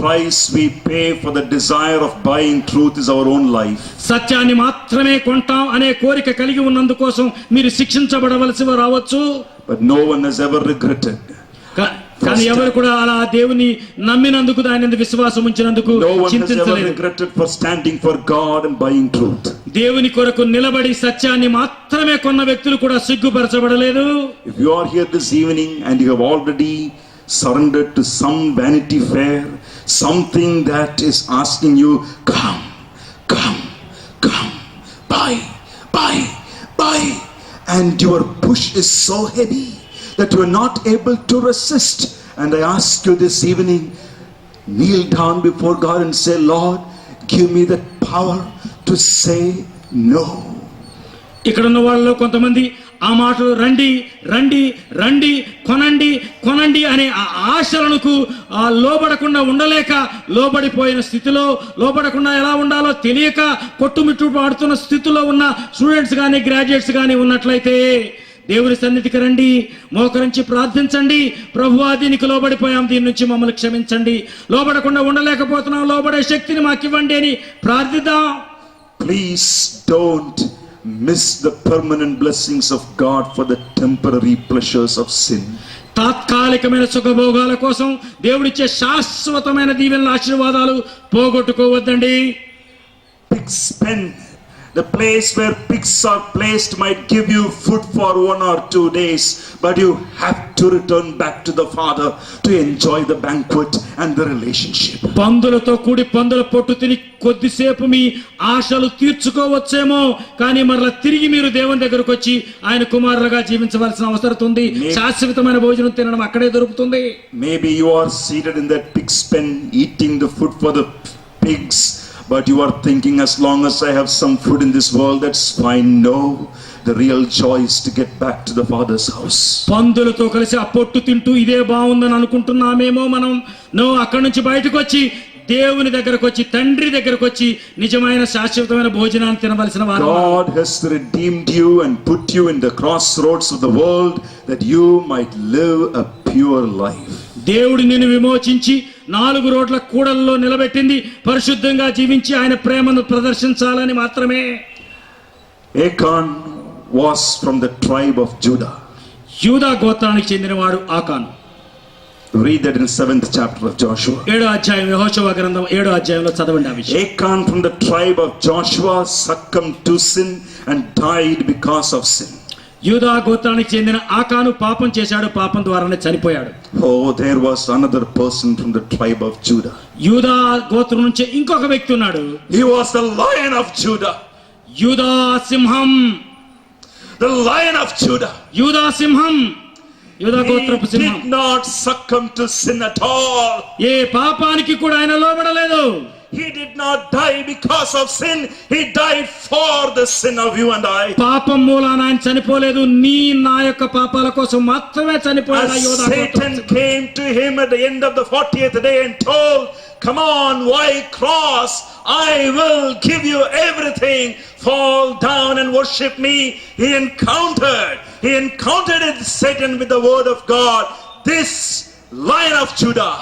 price we pay for the desire of buying truth is our own life. సత్యాన్ని మాత్రమే కొంటాం అనే కోరిక కలిగి ఉన్నందుకోసం మీరు శిక్షించబడవలసి రావచ్చు. But no one has ever regretted. కానీ ఎవరు కూడా అలా దేవుని నమ్మినందుకు, దాని విశ్వాసం ఉంచినందుకు చింతించలేదు. No one has ever regretted for standing for God and buying truth. దేవుని కొరకు నిలబడి సత్యాన్ని మాత్రమే కొన్న వ్యక్తులు కూడా సిగ్గుపరచబడలేదు. If you are here this evening and you have already surrendered to some vanity fair, something that is asking you, come, come, come, buy, buy, buy, and your push is so heavy that you are not able to resist. And I ask you this evening, kneel down before God and say, Lord, give me that power to say no. ఇక్కడ ఉన్న వాళ్ళలో కొంతమంది ఆ మాటలు రండి రండి రండి కొనండి కొనండి అనే ఆ ఆశలకు లోబడకుండా ఉండలేక లోబడిపోయిన స్థితిలో, లోబడకుండా ఎలా ఉండాలో తెలియక కొట్టుమిట్టు పాడుతున్న స్థితిలో ఉన్న స్టూడెంట్స్ కానీ గ్రాడ్యుయేట్స్ కానీ ఉన్నట్లయితే దేవుని సన్నిధికి రండి, మోకరించి ప్రార్థించండి. ప్రభువా, దీనికి లోబడిపోయాం, దీని నుంచి మమ్మల్ని క్షమించండి, లోబడకుండా ఉండలేకపోతున్నాం, లోబడే శక్తిని మాకు ఇవ్వండి అని ప్రార్థిద్దాం. Please don't miss the permanent blessings of God for the temporary pleasures of sin. తాత్కాలికమైన సుఖభోగాల కోసం దేవుడిచ్చే శాశ్వతమైన దీవెనల ఆశీర్వాదాలు పోగొట్టుకోవద్దండి. Pigs pen, the place where pigs are placed, might give you food for 1 or 2 days, but you have to return back to the Father to enjoy the banquet and the relationship. పందులతో కూడి పందుల పొట్టు తిని కొద్దిసేపు మీ ఆశలు తీర్చుకోవచ్చేమో, కానీ మరలా తిరిగి మీరు దేవుని దగ్గరకు వచ్చి ఆయన కుమారులుగా జీవించవలసిన అవసరం ఉంది. శాశ్వతమైన భోజనం తినడం అక్కడే దొరుకుతుంది. Maybe you are seated in that pig's pen eating the food for the pigs, but you are thinking, as long as I have some food in this world, that's fine. No, the real joy is to get back to the Father's house. పందులతో కలిసి ఆ పొట్టు తింటూ ఇదే బాగుందని అనుకుంటున్నామేమో మనం. నో, అక్కడి నుంచి బయటకు వచ్చి దేవుని దగ్గరకు వచ్చి, తండ్రి దగ్గరకు వచ్చి నిజమైన శాశ్వతమైన భోజనాన్ని తినవలసిన వారు. God has redeemed you and put you in the crossroads of the world that you might live a pure life. దేవుడు నిన్ను విమోచించి 4 రోడ్ల కూడల్లో నిలబెట్టింది పరిశుద్ధంగా జీవించి ఆయన ప్రేమను ప్రదర్శించాలని మాత్రమే. Achan was from the tribe of Judah. యూదా గోత్రానికి చెందినవాడు ఆకాను. Read that in 7th chapter of Joshua. 7వ అధ్యాయం యెహోషువ గ్రంథం 7వ అధ్యాయంలో చదవండి ఆ విషయం. Achan from the tribe of Joshua succumbed to sin and died because of sin. యూదా గోత్రానికి చెందిన ఆకాను పాపం చేశాడు, పాపం ద్వారానే చనిపోయాడు. Oh, there was another person from the tribe of Judah. యూదా గోత్రం నుంచి ఇంకొక వ్యక్తి ఉన్నాడు. He was the lion of Judah. యూదా సింహం. the Lion of Judah. యూదా సింహం, యూదా He గోత్రపు సింహం. did not succumb to sin at all. ఏ పాపానికి కూడా ఆయన లోబడలేదు. He did not die because of sin. He died for the sin of you and I. పాపం మూలాన ఆయన చనిపోలేదు, నీ నా యొక్క పాపాల కోసం మాత్రమే చనిపోయాడు. As యూదా Satan came to him at the end of the 40th day and told, come on, why cross? I will give you everything. Fall down and worship me. He encountered Satan with the word of God. This Lion of Judah,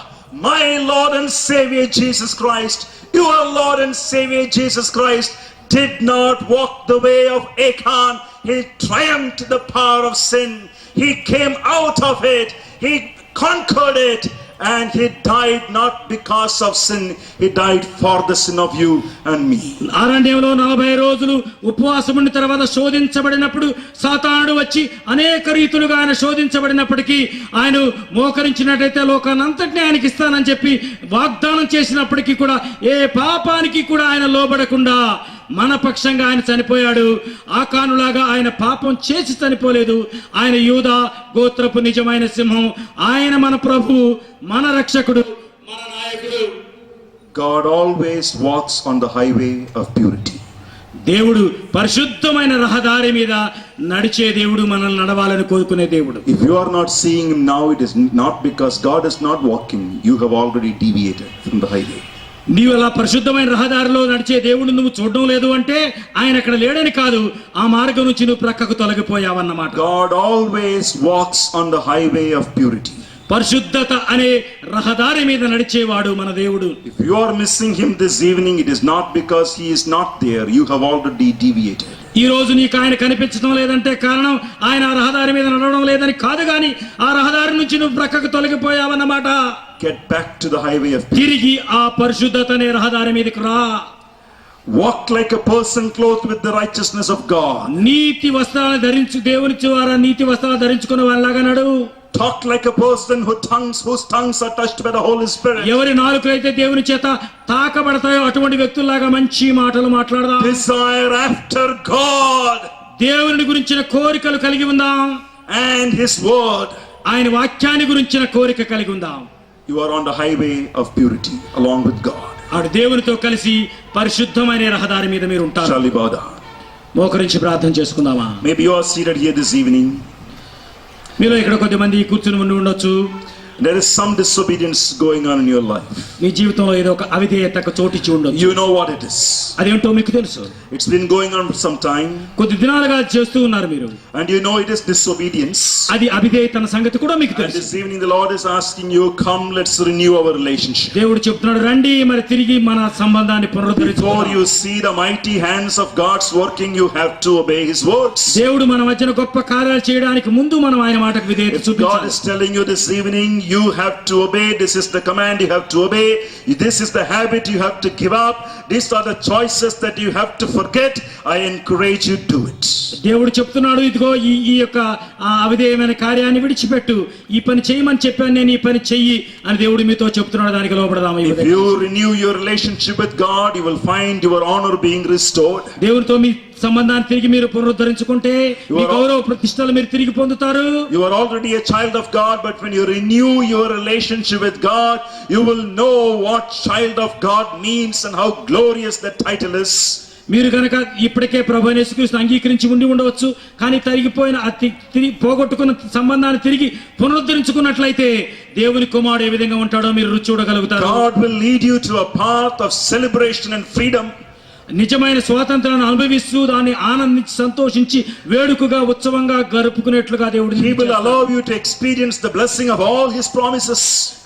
my Lord and Savior Jesus Christ, your Lord and Savior Jesus Christ, did not walk the way of Achan. He triumphed the power of sin. He came out of it. He conquered it. And he died not because of sin. He died for the sin of you and me. అరణ్యంలో 40 రోజులు ఉపవాసం ఉన్న తర్వాత శోధించబడినప్పుడు సాతానుడు వచ్చి అనేక రీతులుగా ఆయన శోధించబడినప్పటికీ ఆయన మోకరించినట్లయితే లోకానంతటిని ఆయనకి ఇస్తానని చెప్పి వాగ్దానం చేసినప్పటికీ కూడా ఏ పాపానికి కూడా ఆయన లోబడకుండా మన పక్షంగా ఆయన చనిపోయాడు. ఆకానులాగా ఆయన పాపం చేసి చనిపోలేదు. ఆయన యూదా గోత్రపు నిజమైన సింహం. ఆయన మన ప్రభువు, మన రక్షకుడు, మన నాయకుడు. God always walks on the highway of purity. దేవుడు పరిశుద్ధమైన రహదారి మీద నడిచే దేవుడు, మనల్ని నడవాలని కోరుకునే దేవుడు. If you are not seeing him now, it is not because God is not walking. You have already deviated from the highway. నీవు అలా పరిశుద్ధమైన రహదారిలో నడిచే దేవుడు నువ్వు చూడడం లేదు అంటే ఆయన అక్కడ లేడని కాదు, ఆ మార్గం నుంచి నువ్వు ప్రక్కకు తొలగిపోయావన్నమాట. God always walks on the highway of purity. పరిశుద్ధత అనే రహదారి మీద నడిచేవాడు మన దేవుడు. If you are missing him this evening, it is not because he is not there. You have already deviated. ఈ రోజు నీకు ఆయన కనిపించడం లేదంటే కారణం ఆయన ఆ రహదారి మీద నడవడం లేదని కాదు, గాని ఆ రహదారి నుంచి నువ్వు ప్రక్కకు తొలగిపోయావన్నమాట. Get back to the highway of purity. తిరిగి ఆ పరిశుద్ధత అనే రహదారి మీదకి రా. Walk like a person clothed with the righteousness of God. నీతి వస్త్రాలను ధరించు, దేవుని ద్వారా నీతి వస్త్రాలు ధరించుకునే వాళ్ళలాగా నడు. Talk like a person whose tongues are touched by the Holy Spirit. ఎవరి నాలుకలైతే దేవుని చేత తాకబడతాయో అటువంటి వ్యక్తుల్లాగా మంచి మాటలు మాట్లాడదాం. Desire after God దేవుని గురించిన కోరికలు కలిగి ఉందాం. and his word. ఆయన వాక్యాన్ని గురించిన కోరిక కలిగి ఉందాం. You are on the highway of purity along with God. ఆడు దేవునితో కలిసి పరిశుద్ధమైన రహదారి మీద మీరు ఉంటారు. Shall we bow down? మోకరించి ప్రార్థన చేసుకుందామా? Maybe you are seated here this evening. మీలో ఇక్కడ కొద్దిమంది కూర్చుని ఉండి ఉండొచ్చు. There is some disobedience going on in your life. మీ జీవితంలో ఏదో ఒక అవిధేయతకు చోటిచ్చి ఉండొచ్చు. You know what it is. అదేంటో మీకు తెలుసు. It's been going on for some time. కొద్ది దినాలుగా చేస్తూ ఉన్నారు మీరు. And you know it is disobedience. అది అవిధేయత సంగతి కూడా మీకు And తెలుసు. this evening the Lord is asking you, come, let's renew our relationship. దేవుడు చెప్తున్నాడు, రండి మరి తిరిగి మన సంబంధాన్ని Before పునరుద్ధరించుకుందాం. you see the mighty hands of God's working, you have to obey his words. దేవుడు మన మధ్యన గొప్ప కార్యాలు చేయడానికి ముందు మనం ఆయన మాటకు విధేయత If God చూపించాలి. is telling you this evening, you have to obey. This is the command you have to obey. This is the habit you have to give up. These are the choices that you have to forget. I encourage you to do it. దేవుడు చెప్తున్నాడు, ఇదిగో ఈ యొక్క అవిధేయమైన కార్యాన్ని విడిచిపెట్టు, ఈ పని చేయమని చెప్పాను నేను, ఈ పని చెయ్యి అని దేవుడు మీతో చెప్తున్నాడు. దానికి లోబడదాం. If you renew your relationship with God, you will find your honor being restored. దేవునితో మీ సంబంధాన్ని తిరిగి మీరు పునరుద్ధరించుకుంటే మీ గౌరవ ప్రతిష్టలు మీరు తిరిగి పొందుతారు. You are already a child of God, but when you renew your relationship with God, you will know what child of God means and how glorious that title is. మీరు కనుక ఇప్పటికే ప్రభువైన యేసుక్రీస్తును అంగీకరించి ఉండి ఉండవచ్చు, కానీ తరిగిపోయిన పోగొట్టుకున్న సంబంధాన్ని తిరిగి పునరుద్ధరించుకున్నట్లయితే దేవుని కుమారుడు ఏ విధంగా ఉంటాడో మీరు రుచి చూడగలుగుతారు. God will lead you to a path of celebration and freedom. నిజమైన స్వాతంత్రాన్ని అనుభవిస్తూ దాన్ని ఆనందించి సంతోషించి వేడుకగా ఉత్సవంగా గడుపుకునేట్లుగా దేవుడు He will allow you to experience the blessing of all his promises.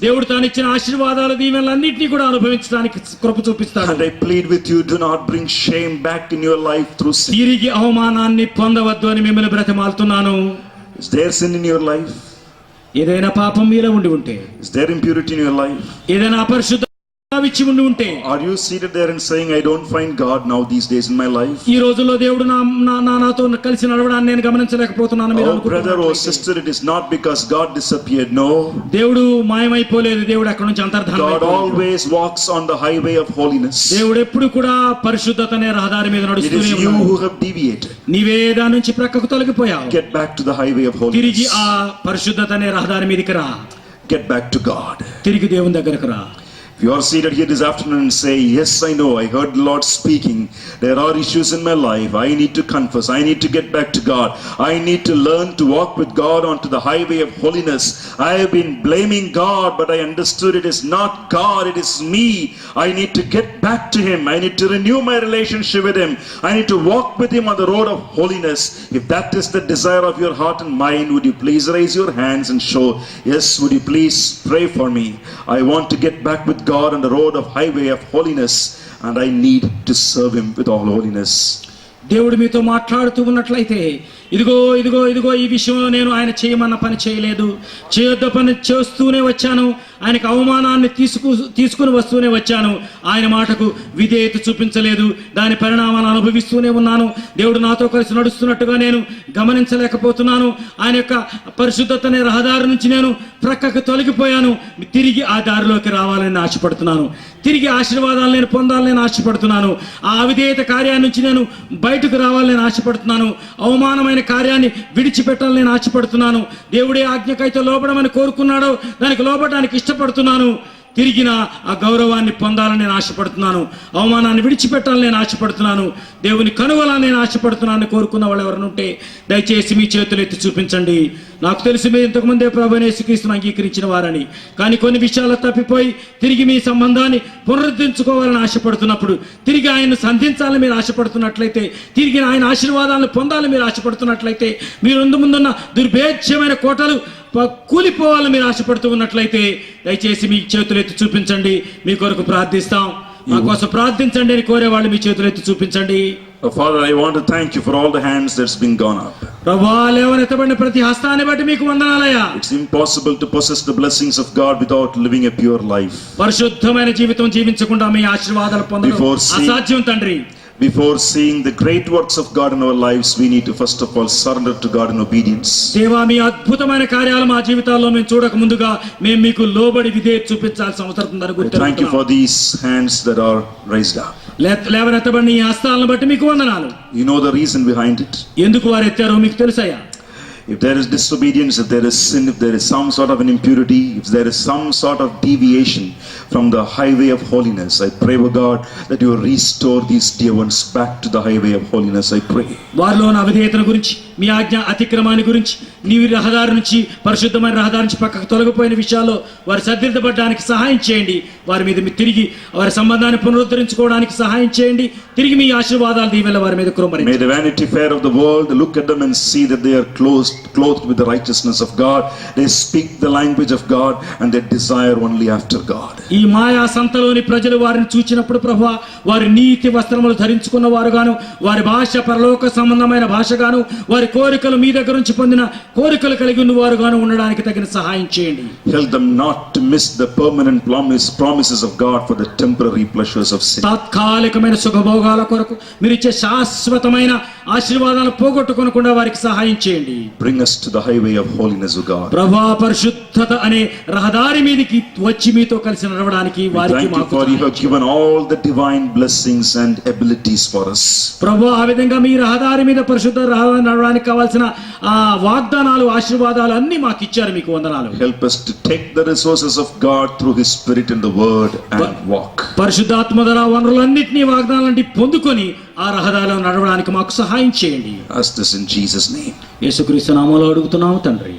దేవుడు తాను ఇచ్చిన ఆశీర్వాదాల దీవెనలన్నింటినీ కూడా అనుభవించడానికి కృప చూపిస్తాడు. And I plead with you, do not bring shame back in your life through sin. తిరిగి అవమానాన్ని పొందవద్దు అని మిమ్మల్ని బ్రతిమాలుతున్నాను. Is there sin in your life? ఏదైనా పాపం మీలో ఉండి ఉంటే, Is there impurity in your life? ఏదైనా అపరిశుద్ధ విడిచి ఉంటే, are you seated there and saying, I don't find God now these days in my life? ఈ రోజుల్లో దేవుడు నాతో కలిసి నడవడాన్ని నేను గమనించలేకపోతున్నాను మీరు Oh brother, oh అనుకుంటున్నట్లయితే, sister, it is not because God disappeared. No, దేవుడు మాయమైపోలేదు. దేవుడు అక్కడ నుంచి God అంతర్ధానం. always walks on the highway of holiness. దేవుడు ఎప్పుడు కూడా పరిశుద్ధత అనే రహదారి మీద It is నడుస్తూనే you ఉన్నాడు. who have deviated. నీవే దాని నుంచి ప్రక్కకు తొలగిపోయావు. Get back to the highway of తిరిగి holiness. ఆ పరిశుద్ధత అనే రహదారి మీదకి రా. Get back to God. తిరిగి దేవుని దగ్గరకు రా. If you are seated here this afternoon and say, yes, I know, I heard the Lord speaking, there are issues in my life, I need to confess, I need to get back to God, I need to learn to walk with God onto the highway of holiness. I have been blaming God, but I understood it is not God, it is me. I need to get back to Him, I need to renew my relationship with Him, I need to walk with Him on the road of holiness. If that is the desire of your heart and mind, would you please raise your hands and show, yes, would you please pray for me? I want to get back with God on the road of highway of holiness, and I need to serve Him with all holiness. దేవుడు మీతో మాట్లాడుతూ ఉన్నట్లయితే, ఇదిగో ఈ విషయంలో నేను ఆయన చేయమన్న పని చేయలేదు, చేయొద్ద పని చేస్తూనే వచ్చాను, ఆయనకు అవమానాన్ని తీసుకుని వస్తూనే వచ్చాను, ఆయన మాటకు విధేయత చూపించలేదు, దాని పరిణామాలను అనుభవిస్తూనే ఉన్నాను, దేవుడు నాతో కలిసి నడుస్తున్నట్టుగా నేను గమనించలేకపోతున్నాను, ఆయన యొక్క పరిశుద్ధతనే రహదారి నుంచి నేను ప్రక్కకు తొలగిపోయాను, తిరిగి ఆ దారిలోకి రావాలని ఆశపడుతున్నాను, తిరిగి ఆశీర్వాదాలు నేను పొందాలని ఆశపడుతున్నాను, ఆ అవిధేయత కార్యాన్ని నుంచి నేను బయటకు రావాలని ఆశపడుతున్నాను, అవమానమైన కార్యాన్ని విడిచిపెట్టాలని నేను ఆశపడుతున్నాను, దేవుడే ఆజ్ఞకైతే లోబడమని కోరుకున్నాడో దానికి లోబడడానికి ఇష్టపడుతున్నాను, తిరిగిన ఆ గౌరవాన్ని పొందాలని నేను ఆశపడుతున్నాను, అవమానాన్ని విడిచిపెట్టాలని నేను ఆశపడుతున్నాను, దేవుని కనుగొనాలని నేను ఆశపడుతున్నాను కోరుకున్న వాళ్ళు ఎవరైనా దయచేసి మీ చేతులు ఎత్తి చూపించండి. నాకు తెలుసు మీరు ఇంతకుముందే ప్రభువైన యేసుక్రీస్తును అంగీకరించిన వారని, కానీ కొన్ని విషయాలు తప్పిపోయి తిరిగి మీ సంబంధాన్ని పునరుద్ధరించుకోవాలని ఆశపడుతున్నప్పుడు, తిరిగి ఆయన్ను సంధించాలని మీరు ఆశపడుతున్నట్లయితే, తిరిగి ఆయన ఆశీర్వాదాలను పొందాలని మీరు ఆశపడుతున్నట్లయితే, మీరు ముందున్న దుర్భేద్యమైన కోటలు కూలిపోవాలని మీరు ఆశపడుతూ ఉన్నట్లయితే దయచేసి మీ చేతులు ఎత్తి చూపించండి. మీ కొరకు ప్రార్థిస్తాం. మా కోసం ప్రార్థించండి అని కోరేవాళ్ళు మీ చేతులు ఎత్తి చూపించండి. Father, I want to thank you for all the hands that's been gone up. ప్రభువా, లేవనెత్తబడిన ప్రతి హస్తాన్ని బట్టి మీకు వందనాలయ్యా. It's impossible to possess the blessings of God without living a pure life. పరిశుద్ధమైన జీవితం జీవించకుండా మీ ఆశీర్వాదాలు పొందడం అసాధ్యం తండ్రి. Before seeing the great works of God in our lives, we need to first of all surrender to God in obedience. దేవా, మీ అద్భుతమైన కార్యాలు మా జీవితాల్లో మేము చూడక ముందుగా మేము మీకు లోబడి విధేయత చూపించాల్సిన అవసరం ఉందని గుర్తు. Thank you for these hands that are raised up. లేవనెత్తబడిన ఈ హస్తాలను బట్టి మీకు వందనాలు. You know the reason behind it. ఎందుకు వారు ఎత్తారో మీకు తెలుసయ్యా. If there is disobedience, if there is sin, if there is some sort of an impurity, if there is some sort of deviation from the highway of holiness, I pray, O God, that you restore these dear ones back to the highway of holiness, I pray. వారిలో ఉన్న అవిధేయతను గురించి, మీ ఆజ్ఞ అతిక్రమాన్ని గురించి, నీ రహదారి నుంచి, పరిశుద్ధమైన రహదారి నుంచి పక్కకు తొలగిపోయిన విషయాల్లో వారు సరిదిద్దబడడానికి సహాయం చేయండి. వారి మీద తిరిగి వారి సంబంధాన్ని పునరుద్ధరించుకోవడానికి సహాయం చేయండి. తిరిగి మీ ఆశీర్వాదాలు దీవెనలు వారి మీద కుమ్మరించండి. May the vanity fair of the world look at them and see that they are clothed with the righteousness of God. They speak the language of God and they desire only after God. ఈ మాయా సంతలోని ప్రజలు వారిని చూచినప్పుడు ప్రభువా, వారి నీతి వస్త్రములు ధరించుకున్న వారుగాను, వారి భాష పరలోక సంబంధమైన భాషగాను, వారి కోరికలు మీ దగ్గర నుంచి పొందిన కోరికలు కలిగి ఉన్న వారుగాను ఉండడానికి తగిన సహాయం చేయండి. Help them not to miss the permanent promises of God for the temporary pleasures of sin. తాత్కాలికమైన సుఖభోగాల కొరకు మీరు ఇచ్చే శాశ్వతమైన ఆశీర్వాదాలను పోగొట్టుకోకుండా వారికి సహాయం చేయండి. Bring us to the highway of holiness, O God. ప్రభువా, పరిశుద్ధత అనే రహదారి మీదకి వచ్చి మీతో కలిసి నడవడానికి వారికి మాకు for you have given all the divine blessings and abilities for us. ప్రభువా, ఆ విధంగా మీ రహదారి మీద పరిశుద్ధ రహదారి నడవడానికి కావాల్సిన ఆ వాగ్దానాలు, ఆశీర్వాదాలు అన్ని మాకు ఇచ్చారు. మీకు వందనాలు. Help us to take the resources of God through His Spirit in the Word and walk. పరిశుద్ధాత్మ ద్వారా వనరులన్నిటినీ వాగ్దానాలన్నీ పొందుకొని ఆ రహదారిలో నడవడానికి మాకు సహాయం చేయండి. Ask this in Jesus' name. యేసుక్రీస్తు నామములో అడుగుతున్నాము తండ్రి.